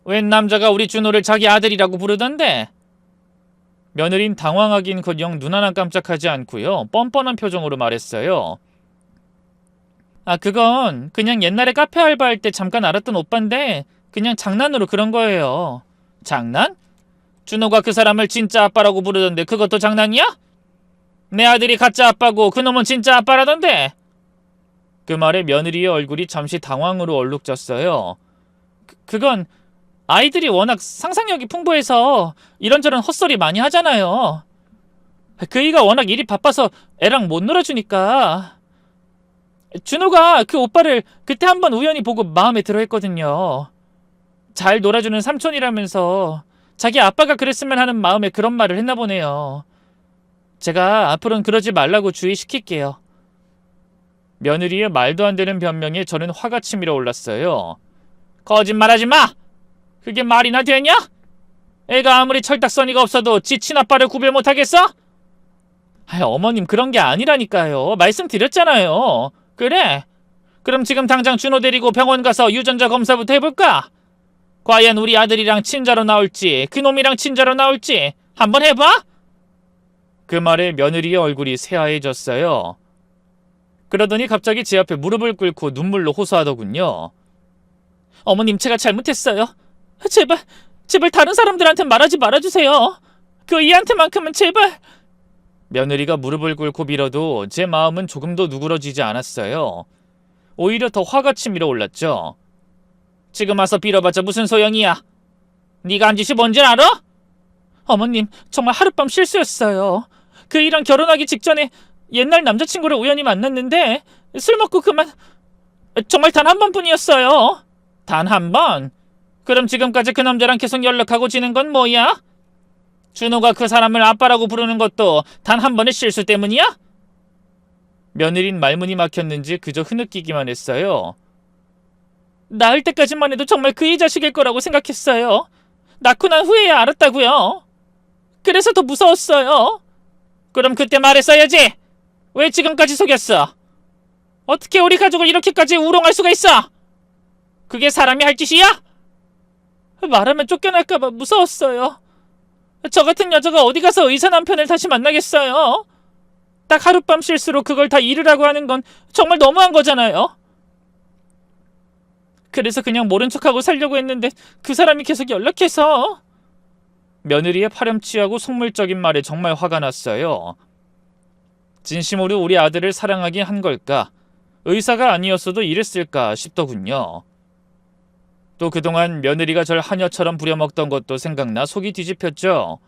웬 남자가 우리 준호를 자기 아들이라고 부르던데? 며느린 당황하긴커녕 눈 하나 깜짝하지 않고요. 뻔뻔한 표정으로 말했어요. 아, 그건 그냥 옛날에 카페 알바할 때 잠깐 알았던 오빠인데 그냥 장난으로 그런 거예요. 장난? 준호가 그 사람을 진짜 아빠라고 부르던데 그것도 장난이야? 내 아들이 가짜 아빠고 그놈은 진짜 아빠라던데. 그 말에 며느리의 얼굴이 잠시 당황으로 얼룩졌어요. 그건 아이들이 워낙 상상력이 풍부해서 이런저런 헛소리 많이 하잖아요. 그이가 워낙 일이 바빠서 애랑 못 놀아주니까. 준호가 그 오빠를 그때 한번 우연히 보고 마음에 들어 했거든요. 잘 놀아주는 삼촌이라면서 자기 아빠가 그랬으면 하는 마음에 그런 말을 했나 보네요. 제가 앞으로는 그러지 말라고 주의시킬게요. 며느리의 말도 안 되는 변명에 저는 화가 치밀어 올랐어요. 거짓말하지 마! 그게 말이나 되냐? 애가 아무리 철딱서니가 없어도 지 친아빠를 구별 못하겠어? 어머님, 그런 게 아니라니까요. 말씀드렸잖아요. 그래? 그럼 지금 당장 준호 데리고 병원 가서 유전자 검사부터 해볼까? 과연 우리 아들이랑 친자로 나올지 그놈이랑 친자로 나올지 한번 해봐? 그 말에 며느리의 얼굴이 새하얘졌어요. 그러더니 갑자기 제 앞에 무릎을 꿇고 눈물로 호소하더군요. 어머님, 제가 잘못했어요. 제발 다른 사람들한테 말하지 말아주세요. 그 이한테만큼은 제발. 며느리가 무릎을 꿇고 빌어도 제 마음은 조금도 누그러지지 않았어요. 오히려 더 화가 치밀어 올랐죠. 지금 와서 빌어봤자 무슨 소용이야? 네가 한 짓이 뭔지 알아? 어머님, 정말 하룻밤 실수였어요. 그 일랑 결혼하기 직전에 옛날 남자친구를 우연히 만났는데 술 먹고 그만. 정말 단 한 번뿐이었어요. 단 한 번? 그럼 지금까지 그 남자랑 계속 연락하고 지낸 건 뭐야? 준호가 그 사람을 아빠라고 부르는 것도 단 한 번의 실수 때문이야? 며느린 말문이 막혔는지 그저 흐느끼기만 했어요. 낳을 때까지만 해도 정말 그의 자식일 거라고 생각했어요. 낳고 난 후에야 알았다고요. 그래서 더 무서웠어요. 그럼 그때 말했어야지. 왜 지금까지 속였어? 어떻게 우리 가족을 이렇게까지 우롱할 수가 있어? 그게 사람이 할 짓이야? 말하면 쫓겨날까봐 무서웠어요. 저 같은 여자가 어디 가서 의사 남편을 다시 만나겠어요? 딱 하룻밤 실수로 그걸 다 잃으라고 하는 건 정말 너무한 거잖아요. 그래서 그냥 모른 척하고 살려고 했는데 그 사람이 계속 연락해서. 며느리의 파렴치하고 속물적인 말에 정말 화가 났어요. 진심으로 우리 아들을 사랑하긴 한 걸까? 의사가 아니었어도 이랬을까 싶더군요. 또 그동안 며느리가 절 하녀처럼 부려먹던 것도 생각나 속이 뒤집혔죠.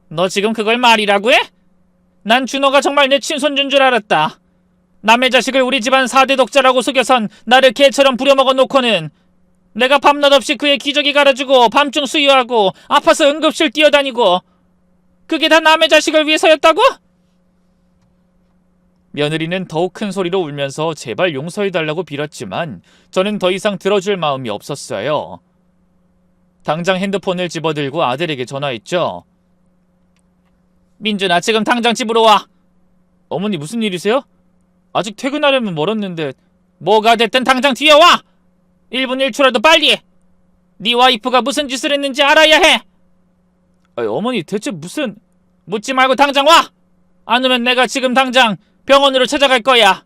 너 지금 그걸 말이라고 해? 난 준호가 정말 내 친손주인 줄 알았다. 남의 자식을 우리 집안 4대 독자라고 속여선 나를 개처럼 부려먹어 놓고는 내가 밤낮 없이 그의 기저귀 갈아주고 밤중 수유하고 아파서 응급실 뛰어다니고 그게 다 남의 자식을 위해서였다고? 며느리는 더욱 큰 소리로 울면서 제발 용서해달라고 빌었지만 저는 더 이상 들어줄 마음이 없었어요. 당장 핸드폰을 집어들고 아들에게 전화했죠. 민준아, 지금 당장 집으로 와. 어머니 무슨 일이세요? 아직 퇴근하려면 멀었는데. 뭐가 됐든 당장 뛰어와. 1분 1초라도 빨리. 네 와이프가 무슨 짓을 했는지 알아야 해. 어머니 대체 무슨... 묻지 말고 당장 와. 안 오면 내가 지금 당장 병원으로 찾아갈 거야.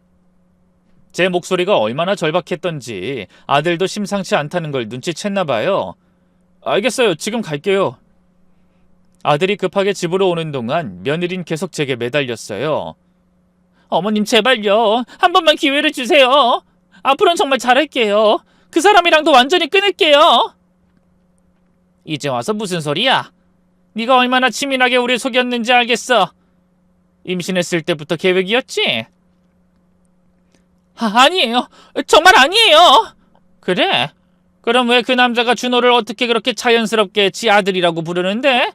제 목소리가 얼마나 절박했던지 아들도 심상치 않다는 걸 눈치챘나 봐요. 알겠어요. 지금 갈게요. 아들이 급하게 집으로 오는 동안 며느린 계속 제게 매달렸어요. 어머님 제발요. 한 번만 기회를 주세요. 앞으로는 정말 잘할게요. 그 사람이랑도 완전히 끊을게요. 이제 와서 무슨 소리야? 네가 얼마나 치밀하게 우릴 속였는지 알겠어. 임신했을 때부터 계획이었지? 아니에요. 정말 아니에요. 그래? 그럼 왜 그 남자가 준호를 어떻게 그렇게 자연스럽게 지 아들이라고 부르는데?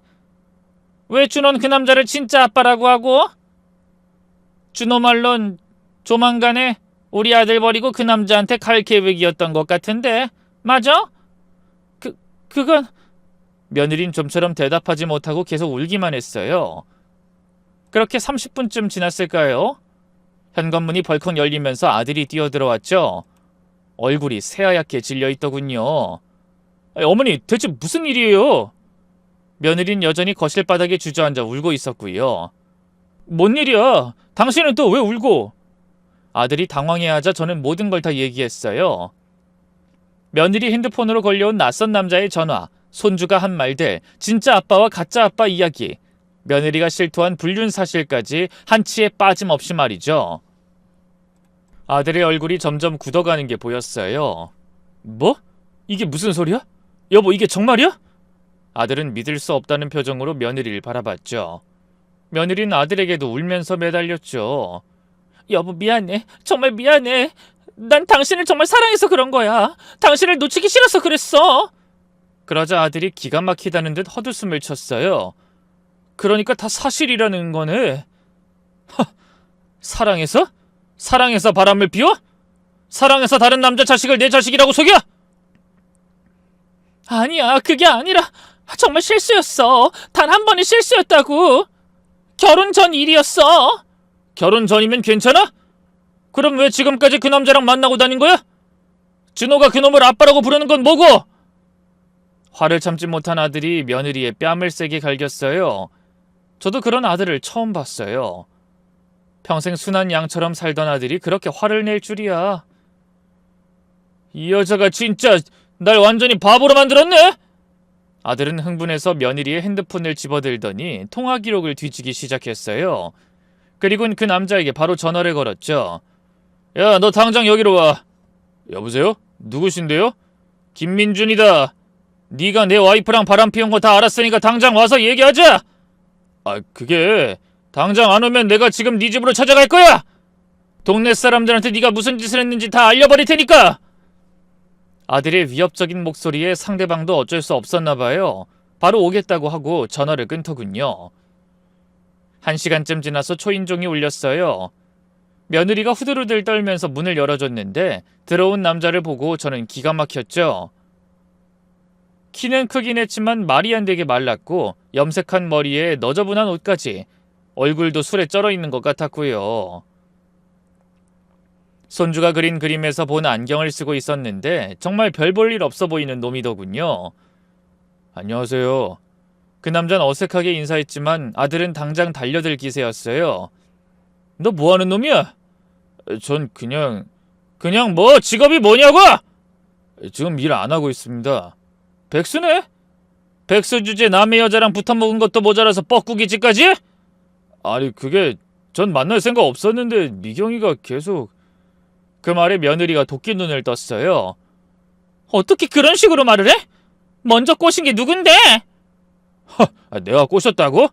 왜 준호는 그 남자를 진짜 아빠라고 하고? 준호 말론 조만간에 우리 아들 버리고 그 남자한테 갈 계획이었던 것 같은데 맞아? 그건... 며느린 좀처럼 대답하지 못하고 계속 울기만 했어요. 그렇게 30분쯤 지났을까요? 현관문이 벌컥 열리면서 아들이 뛰어들어왔죠. 얼굴이 새하얗게 질려있더군요. 어머니 대체 무슨 일이에요? 며느린 여전히 거실 바닥에 주저앉아 울고 있었고요. 뭔 일이야? 당신은 또 왜 울고? 아들이 당황해하자 저는 모든 걸 다 얘기했어요. 며느리 핸드폰으로 걸려온 낯선 남자의 전화, 손주가 한 말들, 진짜 아빠와 가짜 아빠 이야기, 며느리가 실토한 불륜 사실까지 한치에 빠짐없이 말이죠. 아들의 얼굴이 점점 굳어가는 게 보였어요. 뭐? 이게 무슨 소리야? 여보, 이게 정말이야? 아들은 믿을 수 없다는 표정으로 며느리를 바라봤죠. 며느리는 아들에게도 울면서 매달렸죠. 여보 미안해. 정말 미안해. 난 당신을 정말 사랑해서 그런 거야. 당신을 놓치기 싫어서 그랬어. 그러자 아들이 기가 막히다는 듯 헛웃음을 쳤어요. 그러니까 다 사실이라는 거네. 사랑해서? 사랑해서 바람을 피워? 사랑해서 다른 남자 자식을 내 자식이라고 속여? 아니야, 그게 아니라 정말 실수였어. 단 한 번의 실수였다고. 결혼 전 일이었어. 결혼 전이면 괜찮아? 그럼 왜 지금까지 그 남자랑 만나고 다닌 거야? 준호가 그놈을 아빠라고 부르는 건 뭐고? 화를 참지 못한 아들이 며느리의 뺨을 세게 갈겼어요. 저도 그런 아들을 처음 봤어요. 평생 순한 양처럼 살던 아들이 그렇게 화를 낼 줄이야. 이 여자가 진짜 날 완전히 바보로 만들었네? 아들은 흥분해서 며느리의 핸드폰을 집어들더니 통화 기록을 뒤지기 시작했어요. 그리고는 그 남자에게 바로 전화를 걸었죠. 야, 너 당장 여기로 와. 여보세요? 누구신데요? 김민준이다. 네가 내 와이프랑 바람 피운 거 다 알았으니까 당장 와서 얘기하자. 그게 당장 안 오면 내가 지금 네 집으로 찾아갈 거야. 동네 사람들한테 네가 무슨 짓을 했는지 다 알려버릴 테니까. 아들의 위협적인 목소리에 상대방도 어쩔 수 없었나 봐요. 바로 오겠다고 하고 전화를 끊더군요. 1시간쯤 지나서 초인종이 울렸어요. 며느리가 후들후들 떨면서 문을 열어줬는데 들어온 남자를 보고 저는 기가 막혔죠. 키는 크긴 했지만 말이 안 되게 말랐고 염색한 머리에 너저분한 옷까지, 얼굴도 술에 쩔어있는 것 같았고요. 손주가 그린 그림에서 본 안경을 쓰고 있었는데 정말 별 볼 일 없어 보이는 놈이더군요. 안녕하세요. 그 남자는 어색하게 인사했지만 아들은 당장 달려들 기세였어요. 너 뭐하는 놈이야? 전 그냥 뭐 직업이 뭐냐고? 지금 일 안 하고 있습니다. 백수네? 백수 주제 남의 여자랑 붙어먹은 것도 모자라서 뻐꾸기지까지? 아니 그게 전 만날 생각 없었는데 미경이가 계속... 그 말에 며느리가 도끼 눈을 떴어요. 어떻게 그런 식으로 말을 해? 먼저 꼬신 게 누군데? 내가 꼬셨다고?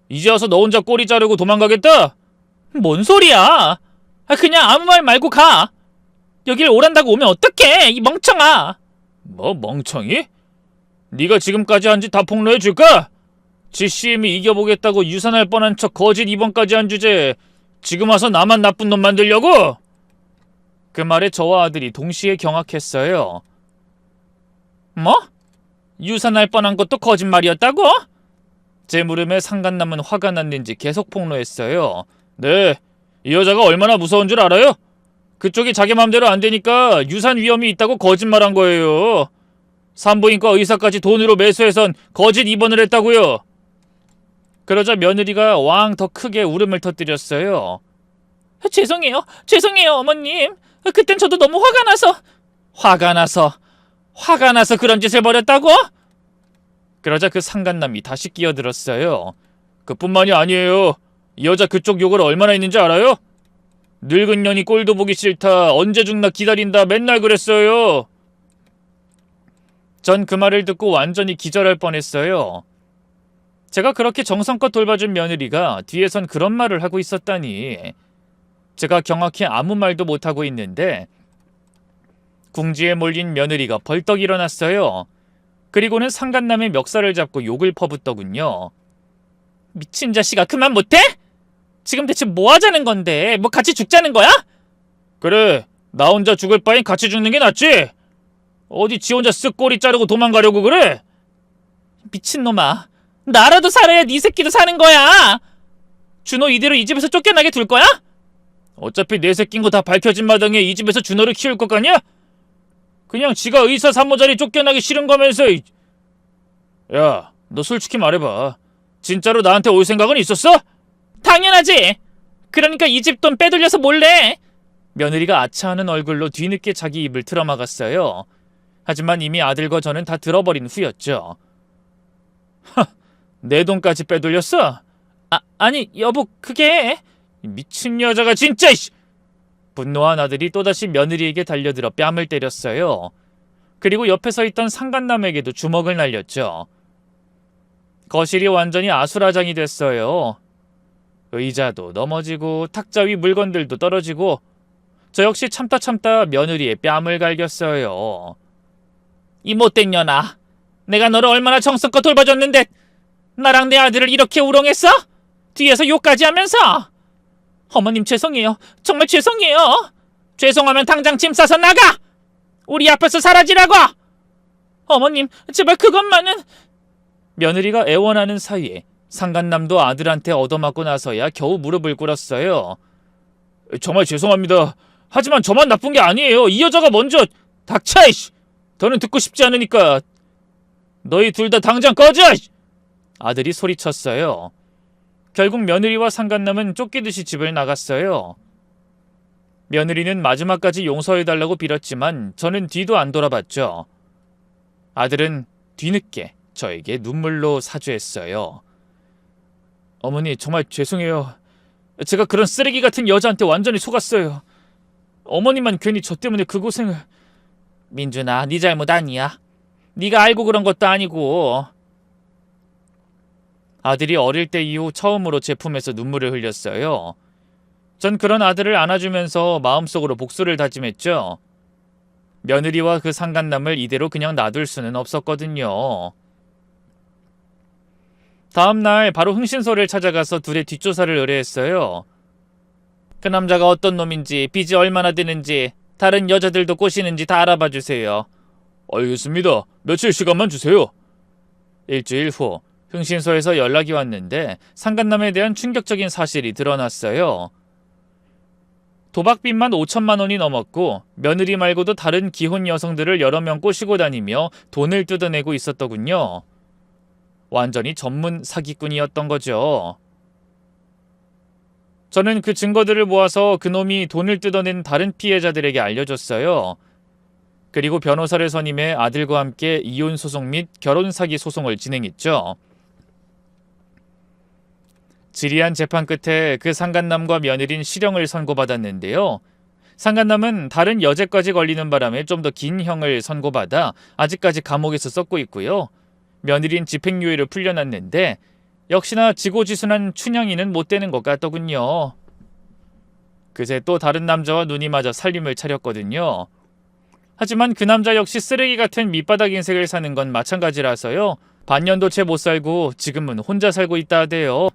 이제 와서 너 혼자 꼬리 자르고 도망가겠다? 뭔 소리야? 그냥 아무 말 말고 가. 여길 오란다고 오면 어떡해, 이 멍청아. 뭐 멍청이? 네가 지금까지 한 짓 다 폭로해 줄까? GCM이 이겨보겠다고 유산할 뻔한 척 거짓 입원까지 한 주제에 지금 와서 나만 나쁜 놈 만들려고? 그 말에 저와 아들이 동시에 경악했어요. 뭐? 유산할 뻔한 것도 거짓말이었다고? 제 물음에 상간남은 화가 났는지 계속 폭로했어요. 네, 이 여자가 얼마나 무서운 줄 알아요? 그쪽이 자기 맘대로 안 되니까 유산 위험이 있다고 거짓말한 거예요. 산부인과 의사까지 돈으로 매수해선 거짓 입원을 했다고요. 그러자 며느리가 왕 더 크게 울음을 터뜨렸어요. 죄송해요, 어머님. 그땐 저도 너무 화가 나서 그런 짓을 벌였다고? 그러자 그 상간남이 다시 끼어들었어요. 그뿐만이 아니에요. 이 여자 그쪽 욕을 얼마나 했는지 알아요? 늙은 년이 꼴도 보기 싫다. 언제 죽나 기다린다. 맨날 그랬어요. 전 그 말을 듣고 완전히 기절할 뻔했어요. 제가 그렇게 정성껏 돌봐준 며느리가 뒤에선 그런 말을 하고 있었다니. 제가 경악해 아무 말도 못하고 있는데 궁지에 몰린 며느리가 벌떡 일어났어요. 그리고는 상간남의 멱살을 잡고 욕을 퍼붓더군요. 미친 자식아, 그만 못해? 지금 대체 뭐 하자는 건데? 뭐 같이 죽자는 거야? 그래, 나 혼자 죽을 바엔 같이 죽는 게 낫지. 어디 지 혼자 쓱 꼬리 자르고 도망가려고 그래? 미친놈아, 나라도 살아야 네 새끼도 사는 거야. 준호 이대로 이 집에서 쫓겨나게 둘 거야? 어차피 내 새끼인 거 다 밝혀진 마당에 이 집에서 준호를 키울 것 같냐? 그냥 지가 의사 산모 자리 쫓겨나기 싫은 거면서. 야, 너 솔직히 말해봐. 진짜로 나한테 올 생각은 있었어? 당연하지. 그러니까 이 집 돈 빼돌려서 몰래. 며느리가 아차하는 얼굴로 뒤늦게 자기 입을 틀어막았어요. 하지만 이미 아들과 저는 다 들어버린 후였죠. 내 돈까지 빼돌렸어? 아니 여보, 그게... 미친 여자가 진짜. 분노한 아들이 또다시 며느리에게 달려들어 뺨을 때렸어요. 그리고 옆에 서 있던 상간남에게도 주먹을 날렸죠. 거실이 완전히 아수라장이 됐어요. 의자도 넘어지고 탁자 위 물건들도 떨어지고 저 역시 참다 며느리의 뺨을 갈겼어요. 이 못된 년아, 내가 너를 얼마나 정성껏 돌봐줬는데 나랑 내 아들을 이렇게 우롱했어? 뒤에서 욕까지 하면서. 어머님 죄송해요. 정말 죄송해요. 죄송하면 당장 짐 싸서 나가. 우리 앞에서 사라지라고. 어머님 제발 그것만은. 며느리가 애원하는 사이에 상간남도 아들한테 얻어맞고 나서야 겨우 무릎을 꿇었어요. 정말 죄송합니다. 하지만 저만 나쁜 게 아니에요. 이 여자가 먼저. 닥쳐! 더는 듣고 싶지 않으니까. 너희 둘 다 당장 꺼져! 아들이 소리쳤어요. 결국 며느리와 상간남은 쫓기듯이 집을 나갔어요. 며느리는 마지막까지 용서해달라고 빌었지만 저는 뒤도 안 돌아봤죠. 아들은 뒤늦게 저에게 눈물로 사죄했어요. 어머니 정말 죄송해요. 제가 그런 쓰레기 같은 여자한테 완전히 속았어요. 어머니만 괜히 저 때문에 그 고생을. 민준아, 네 잘못 아니야. 네가 알고 그런 것도 아니고. 아들이 어릴 때 이후 처음으로 제 품에서 눈물을 흘렸어요. 전 그런 아들을 안아주면서 마음속으로 복수를 다짐했죠. 며느리와 그 상간남을 이대로 그냥 놔둘 수는 없었거든요. 다음 날 바로 흥신소를 찾아가서 둘의 뒷조사를 의뢰했어요. 그 남자가 어떤 놈인지, 빚이 얼마나 되는지, 다른 여자들도 꼬시는지 다 알아봐 주세요. 알겠습니다. 며칠 시간만 주세요. 일주일 후 흥신소에서 연락이 왔는데 상간남에 대한 충격적인 사실이 드러났어요. 도박빚만 5천만 원이 넘었고 며느리 말고도 다른 기혼 여성들을 여러 명 꼬시고 다니며 돈을 뜯어내고 있었더군요. 완전히 전문 사기꾼이었던 거죠. 저는 그 증거들을 모아서 그놈이 돈을 뜯어낸 다른 피해자들에게 알려줬어요. 그리고 변호사를 선임해 아들과 함께 이혼 소송 및 결혼 사기 소송을 진행했죠. 지리한 재판 끝에 그 상간남과 며느린 실형을 선고받았는데요. 상간남은 다른 여죄까지 걸리는 바람에 좀 더 긴 형을 선고받아 아직까지 감옥에서 썩고 있고요. 며느린 집행유예를 풀려났는데 역시나 지고지순한 춘향이는 못 되는 것 같더군요. 그새 또 다른 남자와 눈이 맞아 살림을 차렸거든요. 하지만 그 남자 역시 쓰레기 같은 밑바닥 인생을 사는 건 마찬가지라서요. 반년도 채 못 살고 지금은 혼자 살고 있다 하대요.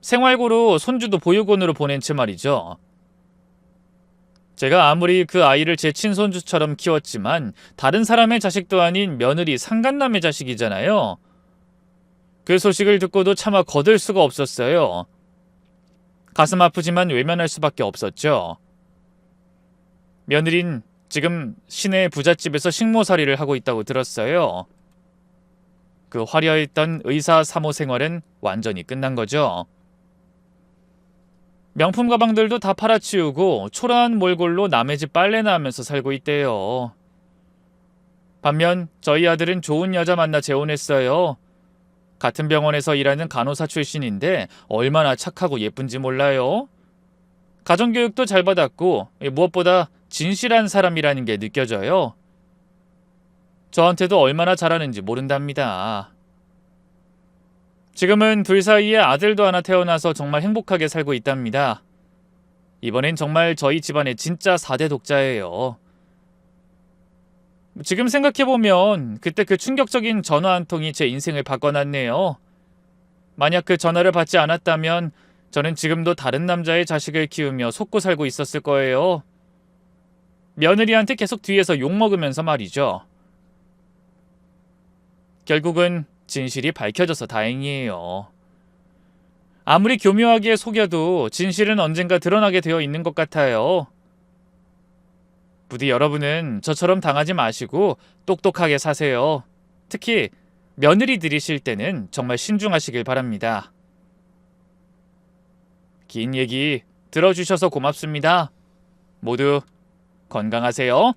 생활고로 손주도 보육원으로 보낸 채 말이죠. 제가 아무리 그 아이를 제 친손주처럼 키웠지만 다른 사람의 자식도 아닌 며느리 상간남의 자식이잖아요. 그 소식을 듣고도 차마 거들 수가 없었어요. 가슴 아프지만 외면할 수밖에 없었죠. 며느린 지금 시내 부잣집에서 식모살이를 하고 있다고 들었어요. 그 화려했던 의사 사모 생활은 완전히 끝난 거죠. 명품 가방들도 다 팔아치우고 초라한 몰골로 남의 집 빨래나 하면서 살고 있대요. 반면 저희 아들은 좋은 여자 만나 재혼했어요. 같은 병원에서 일하는 간호사 출신인데 얼마나 착하고 예쁜지 몰라요. 가정교육도 잘 받았고 무엇보다 진실한 사람이라는 게 느껴져요. 저한테도 얼마나 잘하는지 모른답니다. 지금은 둘 사이에 아들도 하나 태어나서 정말 행복하게 살고 있답니다. 이번엔 정말 저희 집안의 진짜 4대 독자예요. 지금 생각해보면 그때 그 충격적인 전화 한 통이 제 인생을 바꿔놨네요. 만약 그 전화를 받지 않았다면 저는 지금도 다른 남자의 자식을 키우며 속고 살고 있었을 거예요. 며느리한테 계속 뒤에서 욕먹으면서 말이죠. 결국은 진실이 밝혀져서 다행이에요. 아무리 교묘하게 속여도 진실은 언젠가 드러나게 되어 있는 것 같아요. 부디 여러분은 저처럼 당하지 마시고 똑똑하게 사세요. 특히 며느리 들이실 때는 정말 신중하시길 바랍니다. 긴 얘기 들어주셔서 고맙습니다. 모두 건강하세요.